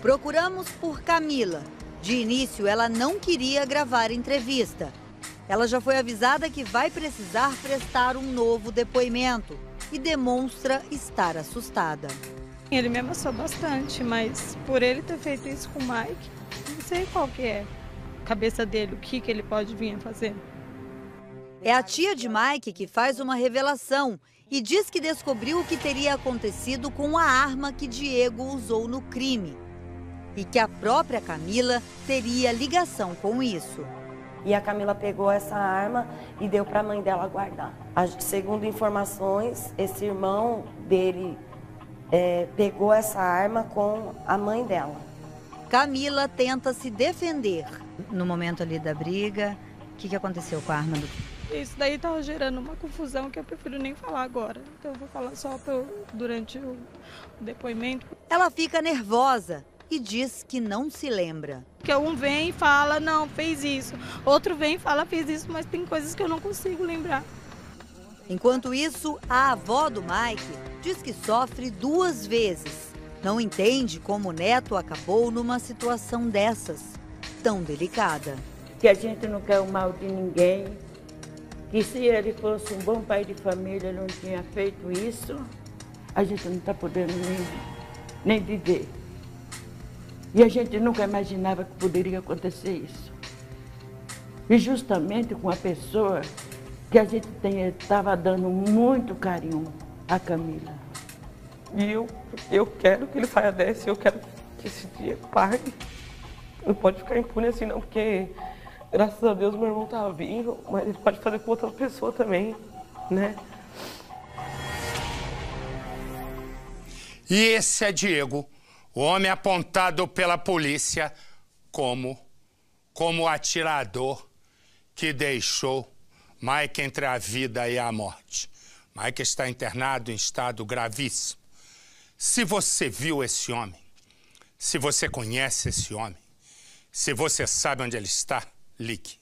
Procuramos por Camila. De início, ela não queria gravar entrevista. Ela já foi avisada que vai precisar prestar um novo depoimento e demonstra estar assustada. Ele me amassou bastante, mas por ele ter feito isso com o Mike, não sei qual que é a cabeça dele, o que ele pode vir a fazer. É a tia de Mike que faz uma revelação e diz que descobriu o que teria acontecido com a arma que Diego usou no crime e que a própria Camila teria ligação com isso. E a Camila pegou essa arma e deu para a mãe dela guardar. Segundo informações, esse irmão dele pegou essa arma com a mãe dela. Camila tenta se defender. No momento ali da briga, o que aconteceu com a arma do... Isso daí estava gerando uma confusão que eu prefiro nem falar agora. Então eu vou falar só durante o depoimento. Ela fica nervosa e diz que não se lembra. Que um vem e fala, não, fez isso. Outro vem e fala, fez isso, mas tem coisas que eu não consigo lembrar. Enquanto isso, a avó do Mike diz que sofre 2 vezes. Não entende como o neto acabou numa situação dessas, tão delicada. Que a gente não quer o mal de ninguém. Que se ele fosse um bom pai de família, ele não tinha feito isso, a gente não está podendo nem viver. E a gente nunca imaginava que poderia acontecer isso. E justamente com a pessoa que a gente estava dando muito carinho, a Camila. E eu quero que ele saia dessa, eu quero que esse dia pague. Não pode ficar impune assim não, porque graças a Deus meu irmão tá vivo, mas ele pode fazer com outra pessoa também, né? E esse é Diego, o homem apontado pela polícia como o atirador que deixou Mike entre a vida e a morte. Mike está internado em estado gravíssimo. Se você viu esse homem, se você conhece esse homem, se você sabe onde ele está, ligue.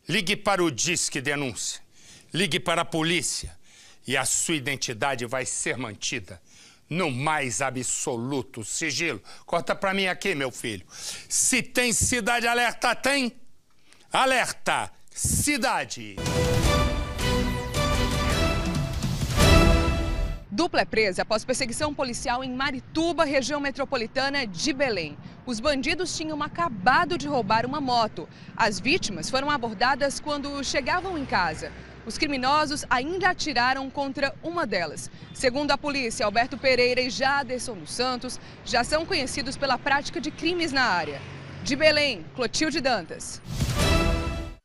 Ligue para o Disque Denúncia. Ligue para a polícia e a sua identidade vai ser mantida no mais absoluto sigilo. Corta para mim aqui, meu filho. Se tem Cidade Alerta, tem? Alerta, Cidade! Dupla é presa após perseguição policial em Marituba, região metropolitana de Belém. Os bandidos tinham acabado de roubar uma moto. As vítimas foram abordadas quando chegavam em casa. Os criminosos ainda atiraram contra uma delas. Segundo a polícia, Alberto Pereira e Jaderson dos Santos já são conhecidos pela prática de crimes na área. De Belém, Clotilde Dantas.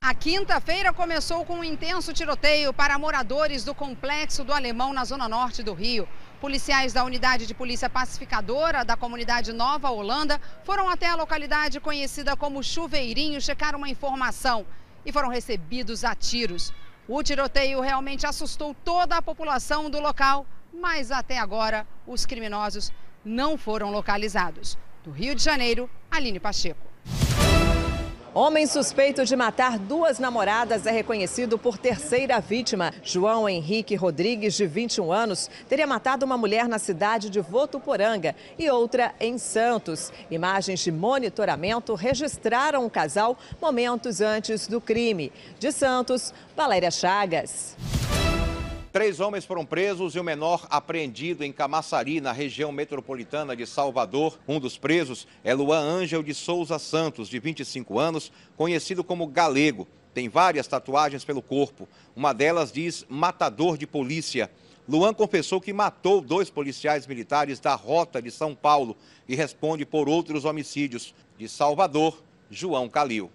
A quinta-feira começou com um intenso tiroteio para moradores do Complexo do Alemão, na zona norte do Rio. Policiais da Unidade de Polícia Pacificadora da comunidade Nova Holanda foram até a localidade conhecida como Chuveirinho checar uma informação e foram recebidos a tiros. O tiroteio realmente assustou toda a população do local, mas até agora os criminosos não foram localizados. Do Rio de Janeiro, Aline Pacheco. Homem suspeito de matar duas namoradas é reconhecido por terceira vítima. João Henrique Rodrigues, de 21 anos, teria matado uma mulher na cidade de Votuporanga e outra em Santos. Imagens de monitoramento registraram o casal momentos antes do crime. De Santos, Valéria Chagas. 3 homens foram presos e o menor apreendido em Camaçari, na região metropolitana de Salvador. Um dos presos é Luan Ângel de Souza Santos, de 25 anos, conhecido como Galego. Tem várias tatuagens pelo corpo. Uma delas diz matador de polícia. Luan confessou que matou 2 policiais militares da Rota de São Paulo e responde por outros homicídios. De Salvador, João Calil.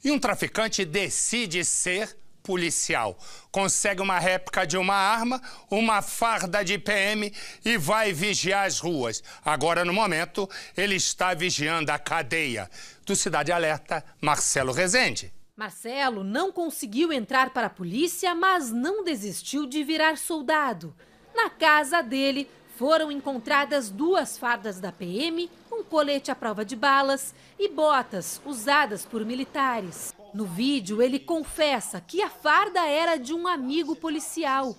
E um traficante decide ser policial. Consegue uma réplica de uma arma, uma farda de PM e vai vigiar as ruas. Agora, no momento, ele está vigiando a cadeia. Do Cidade Alerta, Marcelo Rezende. Marcelo não conseguiu entrar para a polícia, mas não desistiu de virar soldado. Na casa dele foram encontradas 2 fardas da PM, um colete à prova de balas e botas usadas por militares. No vídeo, ele confessa que a farda era de um amigo policial.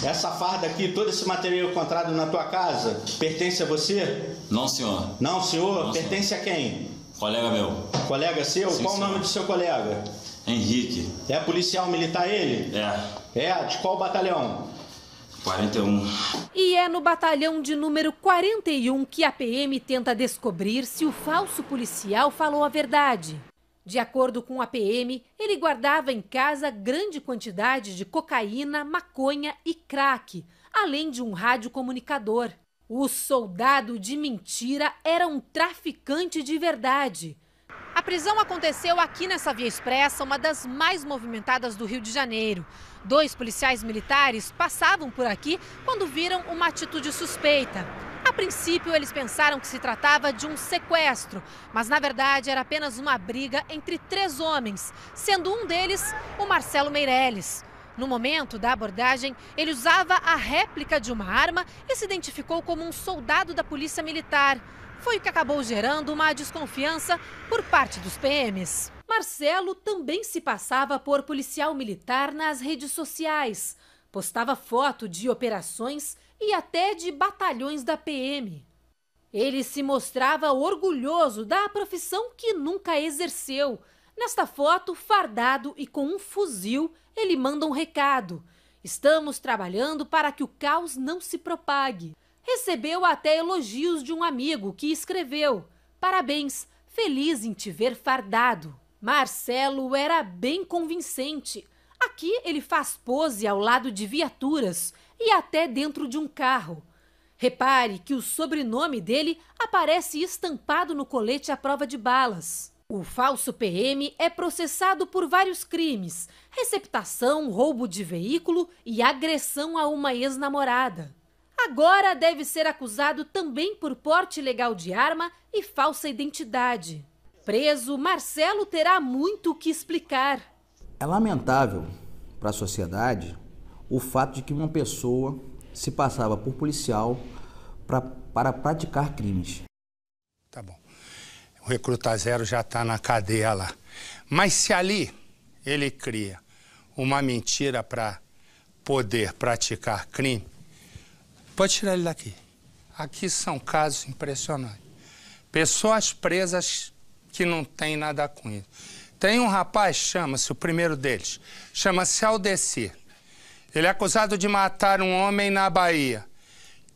Essa farda aqui, todo esse material encontrado na tua casa, pertence a você? Não, senhor. Não, senhor? Não, pertence senhor. A quem? Colega meu. Colega seu? Sim, qual senhor. o nome do seu colega? Henrique. É policial militar ele? É, de qual batalhão? 41. E é no batalhão de número 41 que a PM tenta descobrir se o falso policial falou a verdade. De acordo com a PM, ele guardava em casa grande quantidade de cocaína, maconha e crack, além de um radiocomunicador. O soldado de mentira era um traficante de verdade. A prisão aconteceu aqui nessa Via Expressa, uma das mais movimentadas do Rio de Janeiro. 2 policiais militares passavam por aqui quando viram uma atitude suspeita. A princípio, eles pensaram que se tratava de um sequestro, mas na verdade era apenas uma briga entre 3 homens, sendo um deles o Marcelo Meirelles. No momento da abordagem, ele usava a réplica de uma arma e se identificou como um soldado da Polícia Militar. Foi o que acabou gerando uma desconfiança por parte dos PMs. Marcelo também se passava por policial militar nas redes sociais. Postava foto de operações e até de batalhões da PM. Ele se mostrava orgulhoso da profissão que nunca exerceu. Nesta foto, fardado e com um fuzil, ele manda um recado: estamos trabalhando para que o caos não se propague. Recebeu até elogios de um amigo que escreveu: Parabéns, feliz em te ver fardado. Marcelo era bem convincente. Aqui ele faz pose ao lado de viaturas e até dentro de um carro. Repare que o sobrenome dele aparece estampado no colete à prova de balas. O falso PM é processado por vários crimes: receptação, roubo de veículo e agressão a uma ex-namorada. Agora deve ser acusado também por porte ilegal de arma e falsa identidade. Preso, Marcelo terá muito o que explicar. É lamentável para a sociedade o fato de que uma pessoa se passava por policial para praticar crimes. Tá bom. O Recruta Zero já está na cadeia lá. Mas se ali ele cria uma mentira para poder praticar crime, pode tirar ele daqui. Aqui são casos impressionantes. Pessoas presas que não tem nada com isso. Tem um rapaz, chama-se, o primeiro deles, chama-se Aldecir. Ele é acusado de matar um homem na Bahia.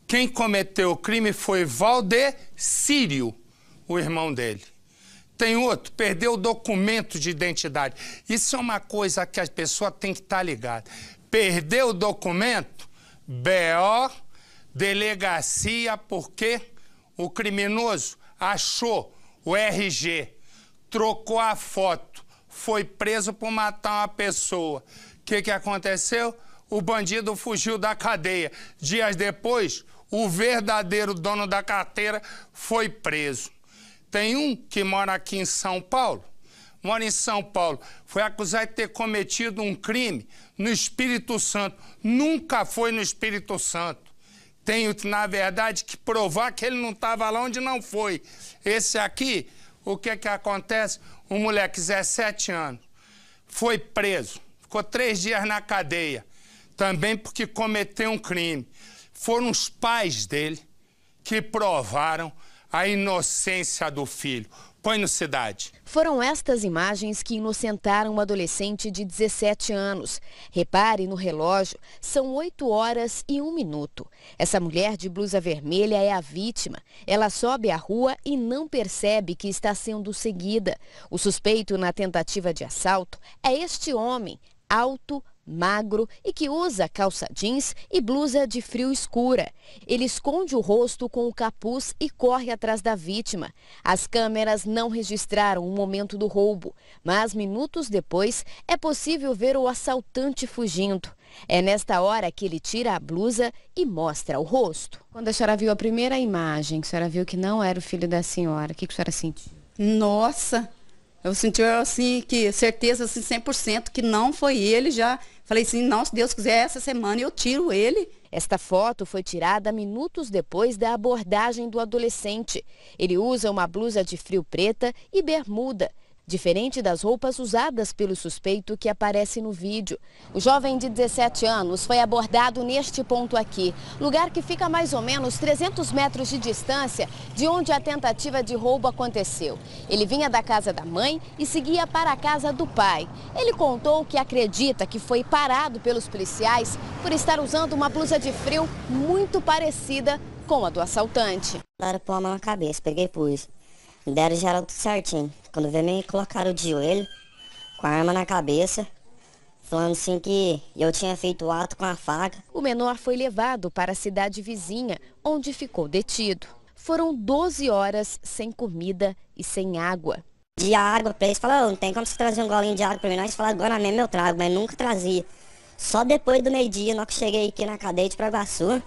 Quem cometeu o crime foi Valdecírio, o irmão dele. Tem outro, perdeu o documento de identidade. Isso é uma coisa que a pessoa tem que estar ligada. Perdeu o documento, BO, delegacia, porque o criminoso achou o RG, trocou a foto, foi preso por matar uma pessoa. O que aconteceu? O bandido fugiu da cadeia. Dias depois, o verdadeiro dono da carteira foi preso. Tem um que mora aqui em São Paulo, mora em São Paulo, foi acusado de ter cometido um crime no Espírito Santo. Nunca foi no Espírito Santo. Tenho, na verdade, que provar que ele não estava lá onde não foi. Esse aqui, o que acontece? Um moleque, 17 anos, foi preso, ficou 3 dias na cadeia, também porque cometeu um crime. Foram os pais dele que provaram a inocência do filho. Põe no Cidade. Foram estas imagens que inocentaram um adolescente de 17 anos. Repare no relógio, são 8 horas e 1 minuto. Essa mulher de blusa vermelha é a vítima. Ela sobe a rua e não percebe que está sendo seguida. O suspeito na tentativa de assalto é este homem, alto, magro e que usa calça jeans e blusa de frio escura. Ele esconde o rosto com o capuz e corre atrás da vítima. As câmeras não registraram o momento do roubo, mas minutos depois é possível ver o assaltante fugindo. É nesta hora que ele tira a blusa e mostra o rosto. Quando a senhora viu a primeira imagem, que a senhora viu que não era o filho da senhora, o que a senhora sentiu? Nossa, eu senti assim, que certeza assim, 100% que não foi ele já. Falei assim, não, se Deus quiser, essa semana eu tiro ele. Esta foto foi tirada minutos depois da abordagem do adolescente. Ele usa uma blusa de frio preta e bermuda, diferente das roupas usadas pelo suspeito que aparece no vídeo. O jovem de 17 anos foi abordado neste ponto aqui, lugar que fica a mais ou menos 300 metros de distância de onde a tentativa de roubo aconteceu. Ele vinha da casa da mãe e seguia para a casa do pai. Ele contou que acredita que foi parado pelos policiais por estar usando uma blusa de frio muito parecida com a do assaltante. Deram pôr a mão na cabeça, peguei e pus. Me deram geral tudo certinho. Quando veio, me colocaram de joelho, com a arma na cabeça, falando assim que eu tinha feito o ato com a faca. O menor foi levado para a cidade vizinha, onde ficou detido. Foram 12 horas sem comida e sem água. De água pra eles, falaram, não tem como você trazer um golinho de água pra mim. Nós falaram, agora mesmo eu trago, mas nunca trazia. Só depois do meio-dia, nós que cheguei aqui na cadeia de Paraguaçu,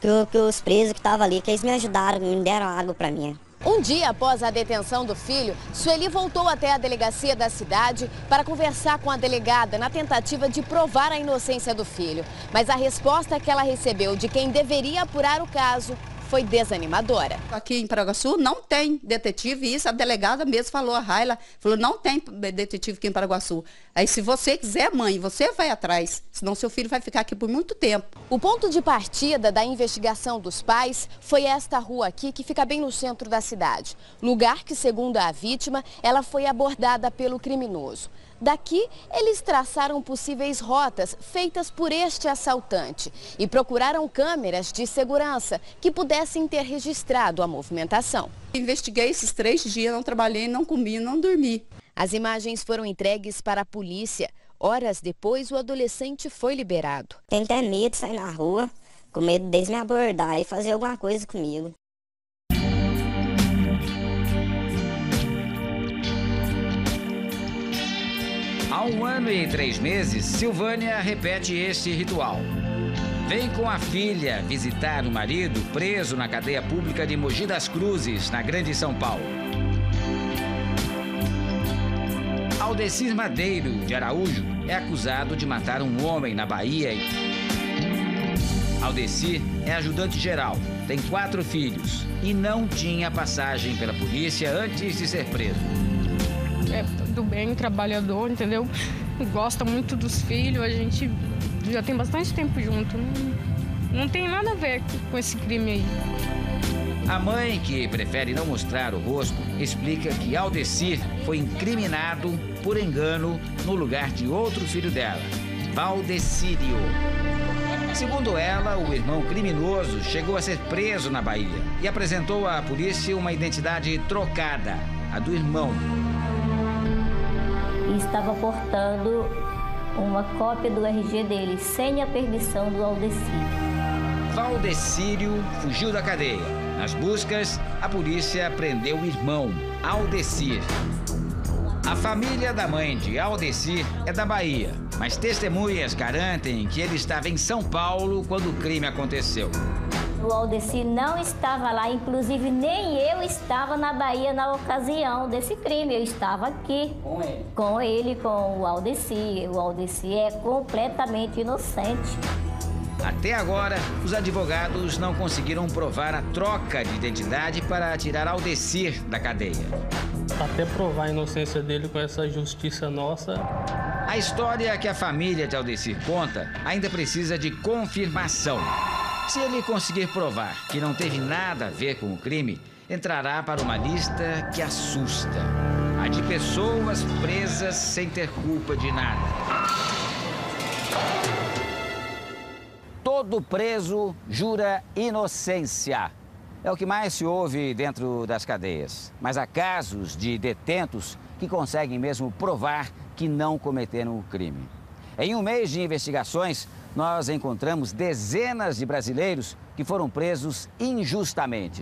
que os presos que estavam ali, que eles me ajudaram, me deram água pra mim. Um dia após a detenção do filho, Sueli voltou até a delegacia da cidade para conversar com a delegada na tentativa de provar a inocência do filho. Mas a resposta que ela recebeu de quem deveria apurar o caso foi desanimadora. Aqui em Paraguaçu não tem detetive, e isso a delegada mesmo falou, a Raila, falou, não tem detetive aqui em Paraguaçu. Aí se você quiser, mãe, você vai atrás, senão seu filho vai ficar aqui por muito tempo. O ponto de partida da investigação dos pais foi esta rua aqui, que fica bem no centro da cidade. Lugar que, segundo a vítima, ela foi abordada pelo criminoso. Daqui, eles traçaram possíveis rotas feitas por este assaltante e procuraram câmeras de segurança que pudessem ter registrado a movimentação. Investiguei esses 3 dias, não trabalhei, não comi, não dormi. As imagens foram entregues para a polícia. Horas depois, o adolescente foi liberado. Tenho até medo de sair na rua, com medo deles me abordar e fazer alguma coisa comigo. Há 1 ano e 3 meses, Silvânia repete este ritual. Vem com a filha visitar o marido preso na cadeia pública de Mogi das Cruzes, na Grande São Paulo. Aldecir Madeiro de Araújo é acusado de matar um homem na Bahia. Aldecir é ajudante geral, tem 4 filhos e não tinha passagem pela polícia antes de ser preso. É do bem, trabalhador, entendeu? Gosta muito dos filhos, a gente já tem bastante tempo junto. Não tem nada a ver com esse crime aí. A mãe, que prefere não mostrar o rosto, explica que Aldecir foi incriminado por engano no lugar de outro filho dela, Valdecírio. Segundo ela, o irmão criminoso chegou a ser preso na Bahia e apresentou à polícia uma identidade trocada, a do irmão. E estava portando uma cópia do RG dele, sem a permissão do Aldecir. Valdecírio fugiu da cadeia. Nas buscas, a polícia prendeu o irmão, Aldecir. A família da mãe de Aldecir é da Bahia, mas testemunhas garantem que ele estava em São Paulo quando o crime aconteceu. O Aldecir não estava lá, inclusive nem eu estava na Bahia na ocasião desse crime. Eu estava aqui com ele, com o Aldecir. O Aldecir é completamente inocente. Até agora, os advogados não conseguiram provar a troca de identidade para tirar Aldecir da cadeia. Até provar a inocência dele com essa justiça nossa. A história que a família de Aldecir conta ainda precisa de confirmação. Se ele conseguir provar que não teve nada a ver com o crime, entrará para uma lista que assusta. A de pessoas presas sem ter culpa de nada. Todo preso jura inocência. É o que mais se ouve dentro das cadeias. Mas há casos de detentos que conseguem mesmo provar que não cometeram o crime. Em 1 mês de investigações, nós encontramos dezenas de brasileiros que foram presos injustamente.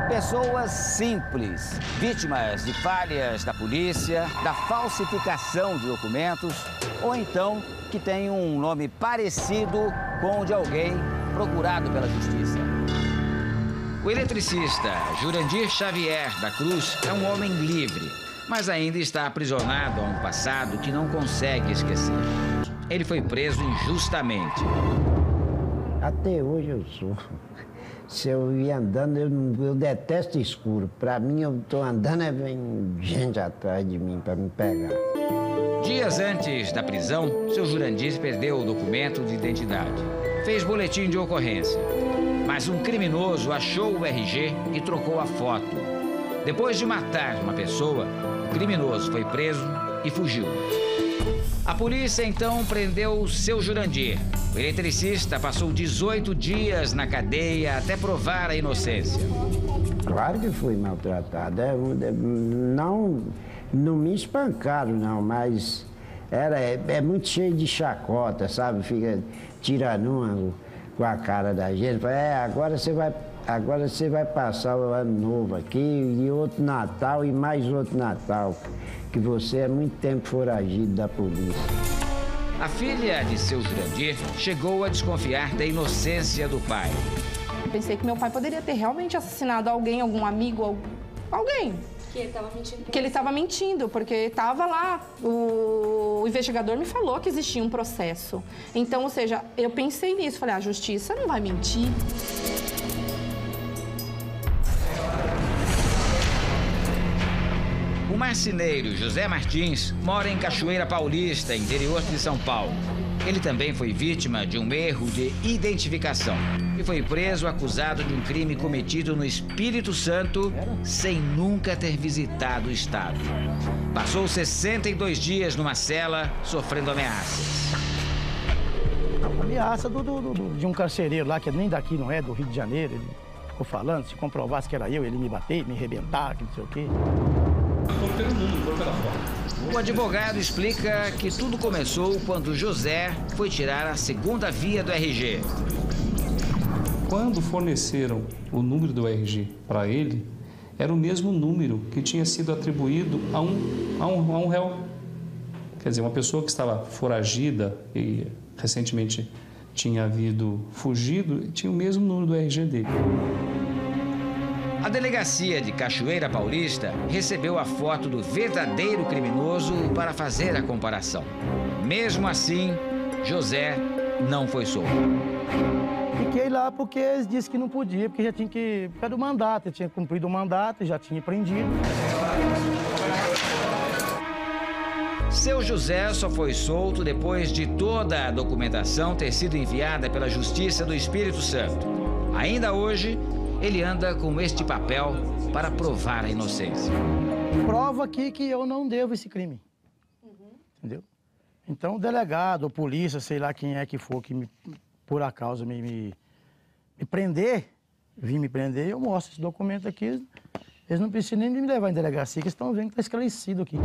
Pessoas simples, vítimas de falhas da polícia, da falsificação de documentos, ou então que têm um nome parecido com o de alguém procurado pela justiça. O eletricista Jurandir Xavier da Cruz é um homem livre, mas ainda está aprisionado a um passado que não consegue esquecer. Ele foi preso injustamente. Até hoje eu sou. Se eu ir andando, eu detesto escuro. Para mim, eu estou andando e vem gente atrás de mim para me pegar. Dias antes da prisão, seu Jurandir perdeu o documento de identidade. Fez boletim de ocorrência. Mas um criminoso achou o RG e trocou a foto. Depois de matar uma pessoa, o criminoso foi preso e fugiu. A polícia então prendeu seu Jurandir. O eletricista passou 18 dias na cadeia até provar a inocência. Claro que fui maltratado. Não me espancaram, não, mas é muito cheio de chacota, sabe? Fica tirando uma com a cara da gente. Agora você vai passar o ano novo aqui e outro Natal e mais outro Natal, que você é muito tempo foragido da polícia. A filha de seu Jurandir chegou a desconfiar da inocência do pai. Pensei que meu pai poderia ter realmente assassinado alguém, algum amigo, alguém. Que ele estava mentindo. Que ele estava mentindo, porque estava lá. O investigador me falou que existia um processo. Então, ou seja, eu pensei nisso. Falei, a justiça não vai mentir. O marceneiro José Martins mora em Cachoeira Paulista, interior de São Paulo. Ele também foi vítima de um erro de identificação e foi preso acusado de um crime cometido no Espírito Santo sem nunca ter visitado o estado. Passou 62 dias numa cela sofrendo ameaças. Ameaça de um carcereiro lá, que nem daqui, não é, do Rio de Janeiro. Ele ficou falando, se comprovasse que era eu, ele me bater, me arrebentar, que não sei o quê. O advogado explica que tudo começou quando José foi tirar a segunda via do RG. Quando forneceram o número do RG para ele, era o mesmo número que tinha sido atribuído a um réu. Quer dizer, uma pessoa que estava foragida e recentemente tinha havido fugido, tinha o mesmo número do RG dele. A delegacia de Cachoeira Paulista recebeu a foto do verdadeiro criminoso para fazer a comparação. Mesmo assim, José não foi solto. Fiquei lá porque eles disseram que não podia, porque já tinha que... Por causa do mandato, eu tinha cumprido o mandato, já tinha prendido. Seu José só foi solto depois de toda a documentação ter sido enviada pela Justiça do Espírito Santo. Ainda hoje, ele anda com este papel para provar a inocência. Prova aqui que eu não devo esse crime. Entendeu? Então, o delegado, a polícia, sei lá quem é que for que por acaso me prender, vir me prender, eu mostro esse documento aqui. Eles não precisam nem me levar em delegacia, que eles estão vendo que está esclarecido aqui.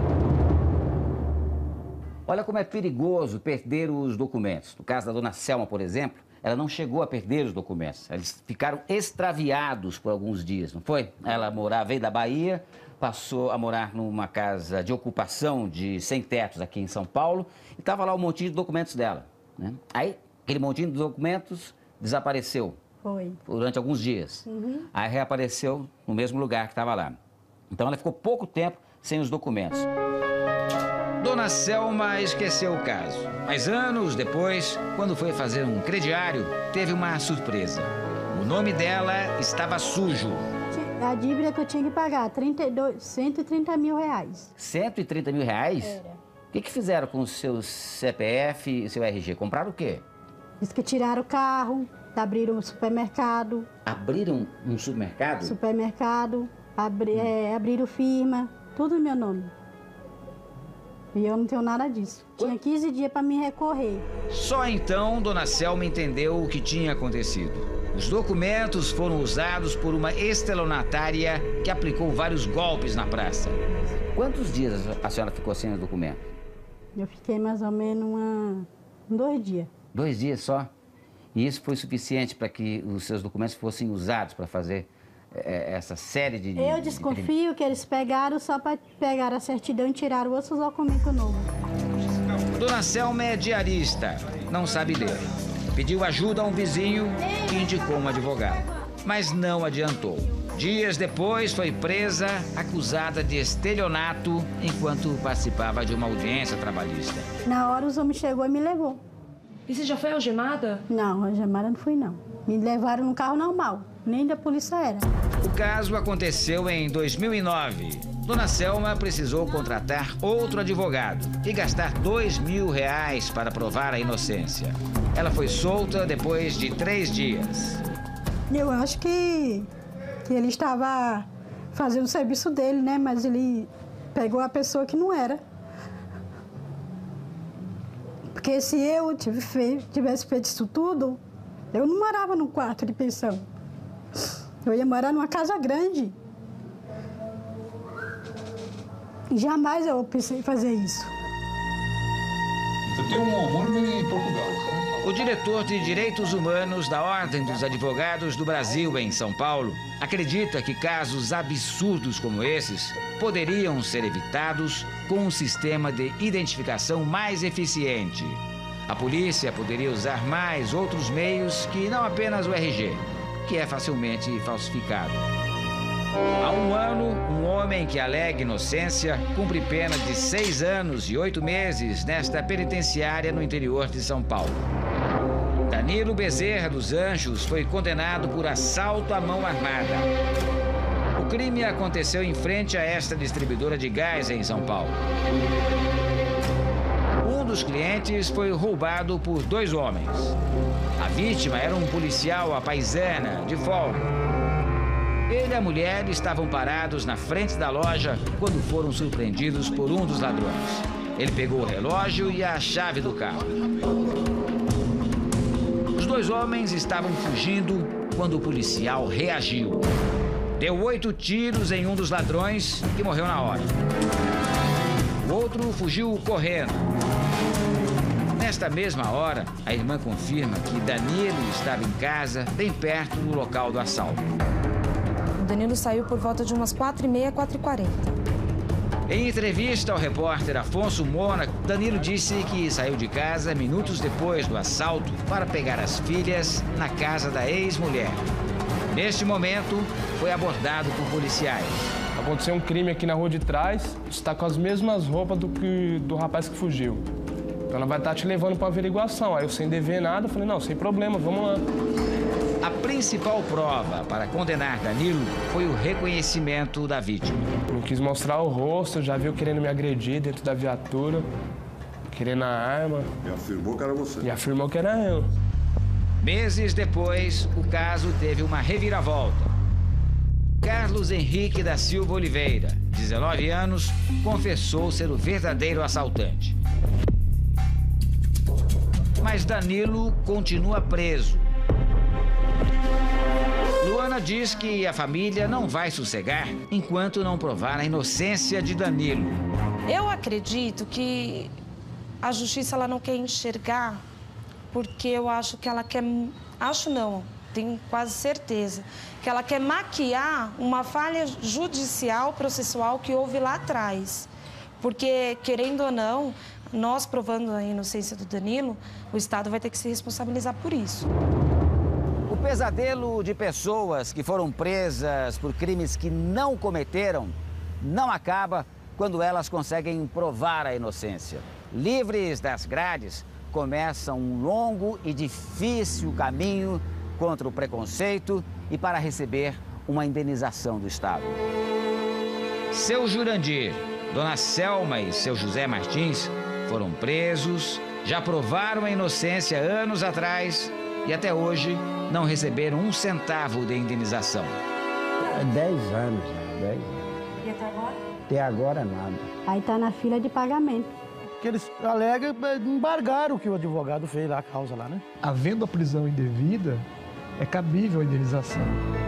Olha como é perigoso perder os documentos. No caso da dona Selma, por exemplo, ela não chegou a perder os documentos. Eles ficaram extraviados por alguns dias, não foi? Ela veio da Bahia, passou a morar numa casa de ocupação de sem tetos aqui em São Paulo e estava lá um montinho de documentos dela, né? Aí, aquele montinho de documentos desapareceu. Foi. Durante alguns dias. Aí reapareceu no mesmo lugar que estava lá. Então ela ficou pouco tempo sem os documentos. Dona Selma esqueceu o caso, mas anos depois, quando foi fazer um crediário, teve uma surpresa. O nome dela estava sujo. A dívida que eu tinha que pagar, 130 mil reais. 130 mil reais? Era. O que fizeram com o seu CPF e seu RG? Compraram o quê? Diz que tiraram o carro, abriram um supermercado. Abriram um supermercado? Supermercado, abriram firma, tudo no meu nome. E eu não tenho nada disso. Tinha 15 dias para me recorrer. Só então Dona Selma entendeu o que tinha acontecido. Os documentos foram usados por uma estelionatária que aplicou vários golpes na praça. Quantos dias a senhora ficou sem o documento? Eu fiquei mais ou menos 2 dias. 2 dias só? E isso foi suficiente para que os seus documentos fossem usados para fazer essa série de... Eu desconfio que eles pegaram só para pegar a certidão e tiraram outros documentos novos. Dona Selma é diarista, não sabe ler. Pediu ajuda a um vizinho que indicou um advogado, mas não adiantou. Dias depois foi presa, acusada de estelionato enquanto participava de uma audiência trabalhista. Na hora os homens chegou e me levou. E você já foi algemada? Não, algemada não fui não. Me levaram num carro normal, nem da polícia era. O caso aconteceu em 2009. Dona Selma precisou contratar outro advogado e gastar R$2.000 para provar a inocência. Ela foi solta depois de 3 dias. Eu acho que ele estava fazendo o serviço dele, né? Mas ele pegou a pessoa que não era. Porque se eu tivesse feito isso tudo, eu não morava num quarto de pensão. Eu ia morar numa casa grande. E jamais eu pensei em fazer isso. Eu tenho um homônimo em Portugal. O diretor de Direitos Humanos da Ordem dos Advogados do Brasil, em São Paulo, acredita que casos absurdos como esses poderiam ser evitados com um sistema de identificação mais eficiente. A polícia poderia usar mais outros meios que não apenas o RG, que é facilmente falsificado. Há 1 ano, um homem que alega inocência cumpre pena de 6 anos e 8 meses nesta penitenciária no interior de São Paulo. Danilo Bezerra dos Anjos foi condenado por assalto à mão armada. O crime aconteceu em frente a esta distribuidora de gás em São Paulo. Um dos clientes foi roubado por 2 homens. A vítima era um policial à paisana, de folga. Ele e a mulher estavam parados na frente da loja quando foram surpreendidos por um dos ladrões. Ele pegou o relógio e a chave do carro. Os 2 homens estavam fugindo quando o policial reagiu. Deu 8 tiros em um dos ladrões, que morreu na hora. O outro fugiu correndo. Nesta mesma hora, a irmã confirma que Danilo estava em casa, bem perto do local do assalto. O Danilo saiu por volta de umas 4h30, 4h40. Em entrevista ao repórter Afonso Mona, Danilo disse que saiu de casa minutos depois do assalto para pegar as filhas na casa da ex-mulher. Neste momento, foi abordado por policiais. Aconteceu um crime aqui na rua de trás, está com as mesmas roupas do rapaz que fugiu. Então ela vai estar te levando para averiguação. Aí eu, sem dever nada, falei, não, sem problema, vamos lá. A principal prova para condenar Danilo foi o reconhecimento da vítima. Não quis mostrar o rosto, já viu querendo me agredir dentro da viatura, querendo a arma. E afirmou que era você. E afirmou que era eu. Meses depois, o caso teve uma reviravolta. Carlos Henrique da Silva Oliveira, 19 anos, confessou ser o verdadeiro assaltante. Mas Danilo continua preso. Luana diz que a família não vai sossegar enquanto não provar a inocência de Danilo. Eu acredito que a justiça ela não quer enxergar, porque eu acho que ela quer... Acho não, tenho quase certeza, que ela quer maquiar uma falha judicial, processual que houve lá atrás. Porque, querendo ou não, nós provando a inocência do Danilo, o Estado vai ter que se responsabilizar por isso. O pesadelo de pessoas que foram presas por crimes que não cometeram não acaba quando elas conseguem provar a inocência. Livres das grades, começa um longo e difícil caminho contra o preconceito e para receber uma indenização do Estado. Seu Jurandir, Dona Selma e seu José Martins foram presos, já provaram a inocência anos atrás e até hoje não receberam um centavo de indenização. 10 anos, né? 10 anos. E até agora? Até agora nada. Aí tá na fila de pagamento. Que eles alegam, embargaram o que o advogado fez lá, a causa lá, né? Havendo a prisão indevida, é cabível a indenização.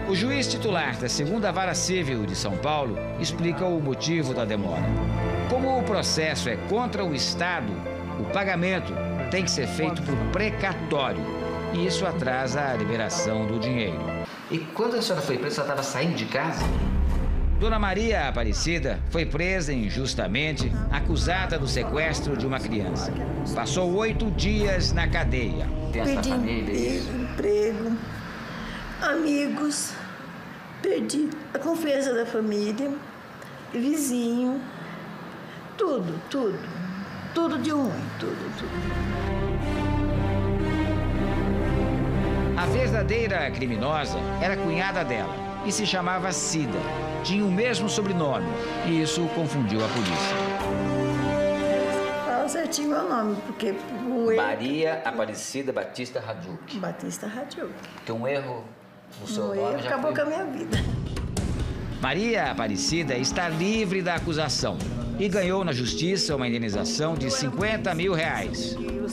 O juiz titular da 2ª Vara Civil de São Paulo explica o motivo da demora. Como o processo é contra o Estado, o pagamento tem que ser feito por precatório. E isso atrasa a liberação do dinheiro. E quando a senhora foi presa, a senhora estava saindo de casa? Dona Maria Aparecida foi presa injustamente, acusada do sequestro de uma criança. Passou 8 dias na cadeia. Perdi emprego, amigos, perdi a confiança da família, vizinho, tudo de ruim, tudo. A verdadeira criminosa era a cunhada dela e se chamava Cida. Tinha o mesmo sobrenome e isso confundiu a polícia. Fala certinho meu nome, porque o erro... Maria Aparecida Batista Radjuk. Batista Radjuk. Tem um erro no seu nome. Erro acabou com a minha vida. Maria Aparecida está livre da acusação e ganhou na justiça uma indenização de R$50 mil.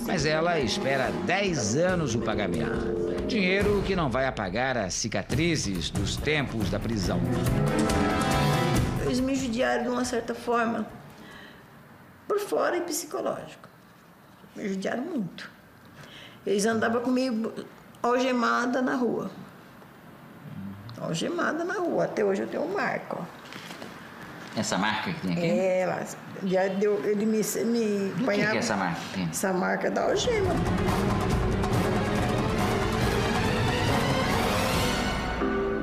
Mas ela espera 10 anos o pagamento. Dinheiro que não vai apagar as cicatrizes dos tempos da prisão. Eles me judiaram de uma certa forma, por fora e psicológico. Me judiaram muito. Eles andavam comigo algemada na rua. Algemada na rua. Até hoje eu tenho um marco. Essa marca que tem aqui? É, já deu, ele me apanhava. O que é essa marca? Essa marca da algema.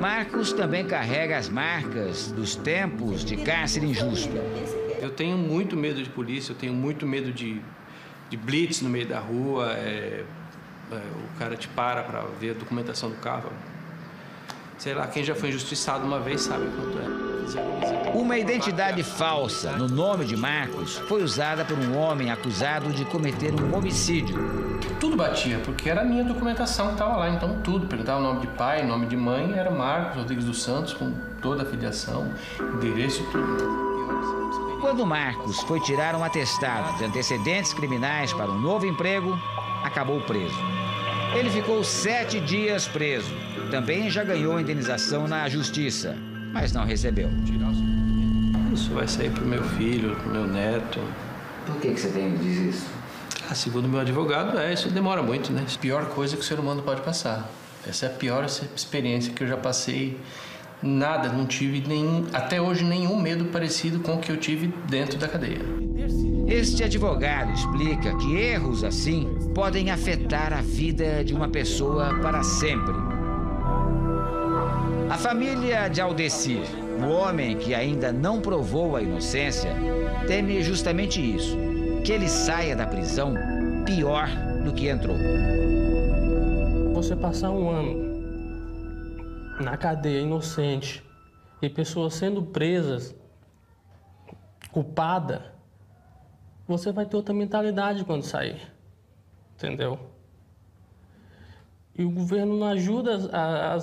Marcos também carrega as marcas dos tempos de cárcere injusto. Eu tenho muito medo de polícia, eu tenho muito medo de blitz no meio da rua. O cara te para ver a documentação do carro. Sei lá, quem já foi injustiçado uma vez sabe quanto é. Uma identidade falsa no nome de Marcos foi usada por um homem acusado de cometer um homicídio. Tudo batia, porque era a minha documentação que estava lá, então tudo. Perguntava o nome de pai, nome de mãe, era Marcos Rodrigues dos Santos, com toda a filiação, endereço e tudo. Quando Marcos foi tirar um atestado de antecedentes criminais para um novo emprego, acabou preso. Ele ficou 7 dias preso. Também já ganhou indenização na justiça, mas não recebeu. Isso vai sair pro meu filho, pro meu neto. Por que você diz isso? Segundo meu advogado, isso demora muito, né? A pior coisa que o ser humano pode passar. Essa é a pior experiência que eu já passei. Nada, não tive até hoje nenhum medo parecido com o que eu tive dentro da cadeia. Este advogado explica que erros assim podem afetar a vida de uma pessoa para sempre. A família de Aldecir, o homem que ainda não provou a inocência, teme justamente isso, que ele saia da prisão pior do que entrou. Você passar um ano na cadeia inocente e pessoas sendo presas, culpada, você vai ter outra mentalidade quando sair, entendeu? E o governo não ajuda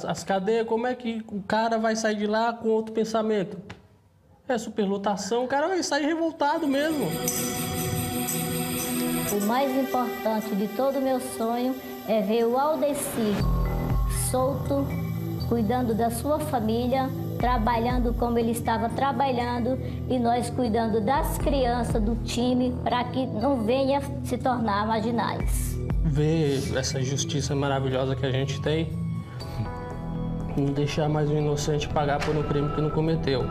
as cadeias, como é que o cara vai sair de lá com outro pensamento? É superlotação, o cara vai sair revoltado mesmo. O mais importante de todo o meu sonho é ver o Aldecir solto, cuidando da sua família, trabalhando como ele estava trabalhando e nós cuidando das crianças do time para que não venha se tornar marginais. Ver essa justiça maravilhosa que a gente tem, não deixar mais um inocente pagar por um crime que não cometeu.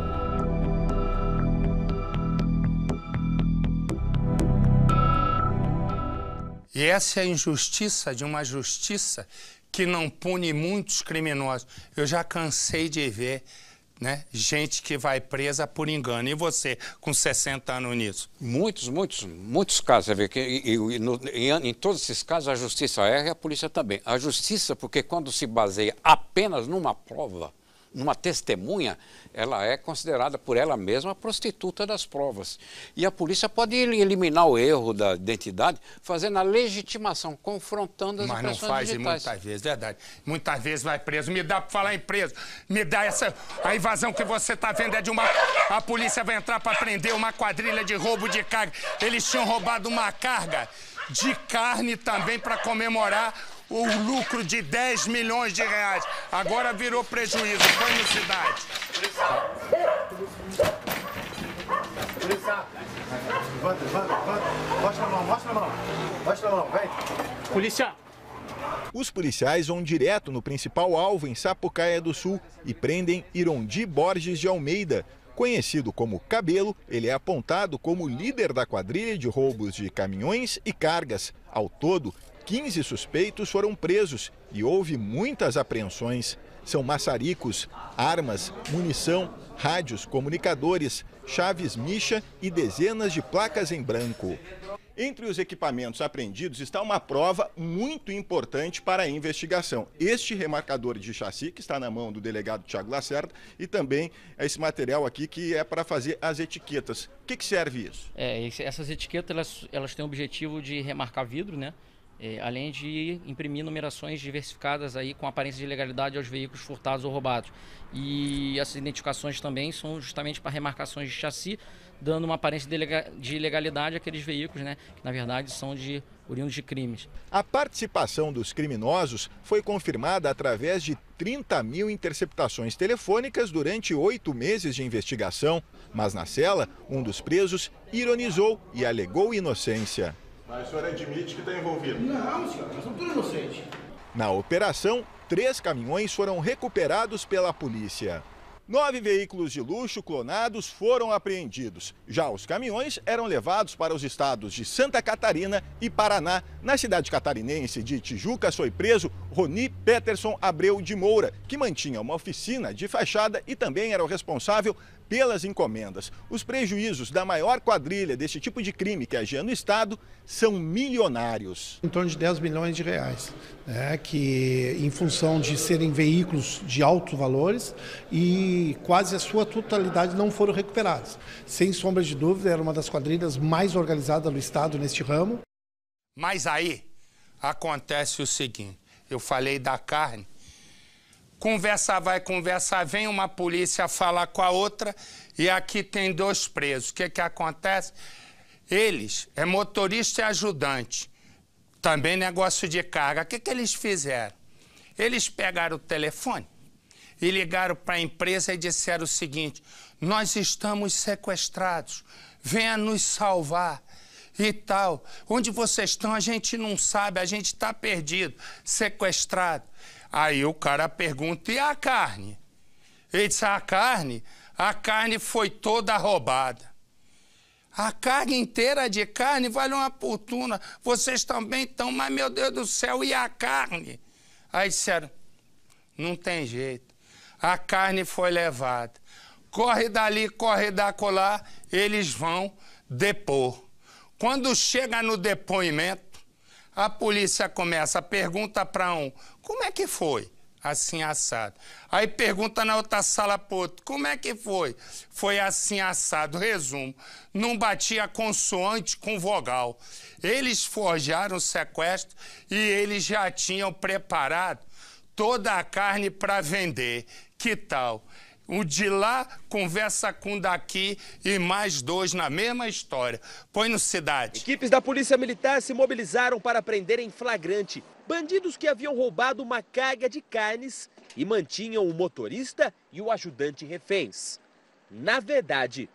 E essa é a injustiça de uma justiça que não pune muitos criminosos. Eu já cansei de ver, né, gente que vai presa por engano. E você, com 60 anos nisso? Muitos casos. Você vê que em todos esses casos a justiça erra e a polícia também. A justiça, porque quando se baseia apenas numa prova, numa testemunha, ela é considerada por ela mesma a prostituta das provas. E a polícia pode eliminar o erro da identidade fazendo a legitimação, confrontando as impressões digitais. Mas não faz, e muitas vezes, verdade. Muitas vezes vai preso. Me dá para falar em preso. Me dá essa... A invasão que você está vendo é de uma... A polícia vai entrar para prender uma quadrilha de roubo de carga. Eles tinham roubado uma carga de carne também para comemorar o lucro de 10 milhões de reais. Agora virou prejuízo. Põe no cidade. Policial. Levanta. Mostra a mão, vem. Policial. Os policiais vão direto no principal alvo em Sapucaia do Sul e prendem Irondi Borges de Almeida. Conhecido como Cabelo, ele é apontado como líder da quadrilha de roubos de caminhões e cargas. Ao todo, 15 suspeitos foram presos e houve muitas apreensões. São maçaricos, armas, munição, rádios, comunicadores, chaves micha e dezenas de placas em branco. Entre os equipamentos apreendidos está uma prova muito importante para a investigação. Este remarcador de chassi, que está na mão do delegado Thiago Lacerda, e também esse material aqui que é para fazer as etiquetas. O que serve isso? Essas etiquetas elas têm o objetivo de remarcar vidro, né? Além de imprimir numerações diversificadas aí com aparência de legalidade aos veículos furtados ou roubados. E essas identificações também são justamente para remarcações de chassi, dando uma aparência de legalidade àqueles veículos, né, que na verdade são oriundos de crimes. A participação dos criminosos foi confirmada através de 30 mil interceptações telefônicas durante 8 meses de investigação. Mas na cela, um dos presos ironizou e alegou inocência. Mas o senhor admite que está envolvido? Não, senhor, nós somos todos inocentes. Na operação, 3 caminhões foram recuperados pela polícia. 9 veículos de luxo clonados foram apreendidos. Já os caminhões eram levados para os estados de Santa Catarina e Paraná. Na cidade catarinense de Tijuca foi preso Roni Peterson Abreu de Moura, que mantinha uma oficina de fachada e também era o responsável pelas encomendas. Os prejuízos da maior quadrilha desse tipo de crime que agia no estado são milionários. Em torno de 10 milhões de reais, né, que em função de serem veículos de altos valores e quase a sua totalidade não foram recuperados. Sem sombra de dúvida, era uma das quadrilhas mais organizadas do estado neste ramo. Mas aí acontece o seguinte, eu falei da carne, conversa vai, conversa vem, uma polícia fala com a outra e aqui tem 2 presos. O que que acontece? Eles, é motorista e ajudante, também negócio de carga. O que que eles fizeram? Eles pegaram o telefone e ligaram para a empresa e disseram o seguinte, nós estamos sequestrados, venha nos salvar e tal. Onde vocês estão a gente não sabe, a gente está perdido, sequestrado. Aí o cara pergunta, e a carne? Ele disse, a carne foi toda roubada. A carga inteira de carne vale uma fortuna. Vocês também estão, mas meu Deus do céu, e a carne? Aí disseram, não tem jeito. A carne foi levada. Corre dali, corre da colar, eles vão depor. Quando chega no depoimento, a polícia começa, pergunta para um, como é que foi? Assim, assado. Aí pergunta na outra sala para outro, como é que foi? Foi assim, assado. Resumo, não batia consoante com vogal. Eles forjaram o sequestro e eles já tinham preparado toda a carne para vender. Que tal? O de lá conversa com o daqui e mais 2 na mesma história. Põe no Cidade. Equipes da Polícia Militar se mobilizaram para prender em flagrante bandidos que haviam roubado uma carga de carnes e mantinham o motorista e o ajudante reféns. Na verdade,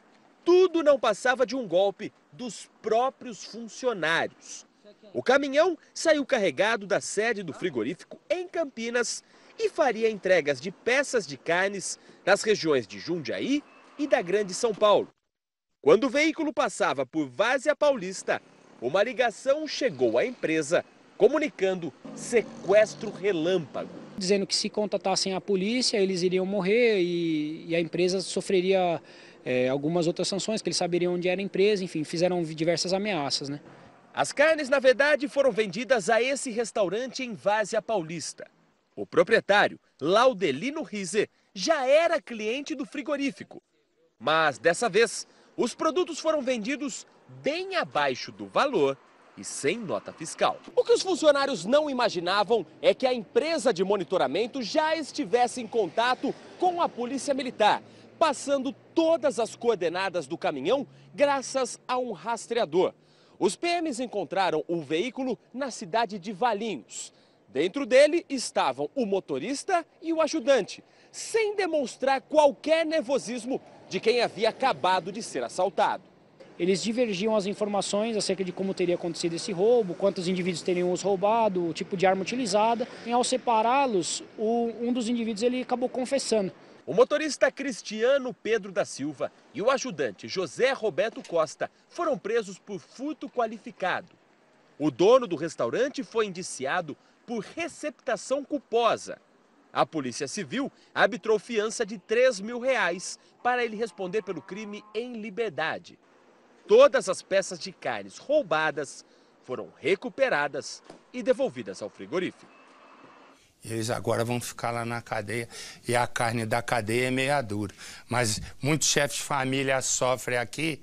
tudo não passava de um golpe dos próprios funcionários. O caminhão saiu carregado da sede do frigorífico em Campinas e faria entregas de peças de carnes nas regiões de Jundiaí e da Grande São Paulo. Quando o veículo passava por Várzea Paulista, uma ligação chegou à empresa comunicando sequestro relâmpago. Dizendo que se contatassem a polícia, eles iriam morrer e a empresa sofreria algumas outras sanções, que eles saberiam onde era a empresa, enfim, fizeram diversas ameaças, né? As carnes, na verdade, foram vendidas a esse restaurante em Várzea Paulista. O proprietário, Laudelino Rize, já era cliente do frigorífico. Mas, dessa vez, os produtos foram vendidos bem abaixo do valor e sem nota fiscal. O que os funcionários não imaginavam é que a empresa de monitoramento já estivesse em contato com a Polícia Militar, passando todas as coordenadas do caminhão graças a um rastreador. Os PMs encontraram o veículo na cidade de Valinhos. Dentro dele estavam o motorista e o ajudante, sem demonstrar qualquer nervosismo de quem havia acabado de ser assaltado. Eles divergiam as informações acerca de como teria acontecido esse roubo, quantos indivíduos teriam os roubado, o tipo de arma utilizada. E ao separá-los, um dos indivíduos ele acabou confessando. O motorista Cristiano Pedro da Silva e o ajudante José Roberto Costa foram presos por furto qualificado. O dono do restaurante foi indiciado por receptação culposa. A Polícia Civil arbitrou fiança de R$3 mil para ele responder pelo crime em liberdade. Todas as peças de carnes roubadas foram recuperadas e devolvidas ao frigorífico. Eles agora vão ficar lá na cadeia e a carne da cadeia é meia dura. Mas muitos chefes de família sofrem aqui,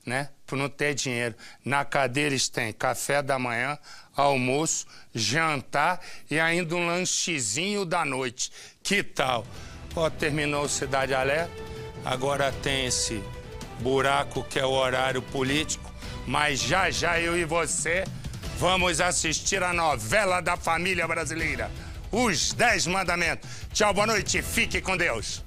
né, por não ter dinheiro. Na cadeia eles têm café da manhã, almoço, jantar e ainda um lanchezinho da noite. Que tal? Ó, terminou o Cidade Alerta, agora tem esse buraco que é o horário político, mas já já eu e você vamos assistir a novela da família brasileira, Os 10 Mandamentos. Tchau, boa noite, fique com Deus.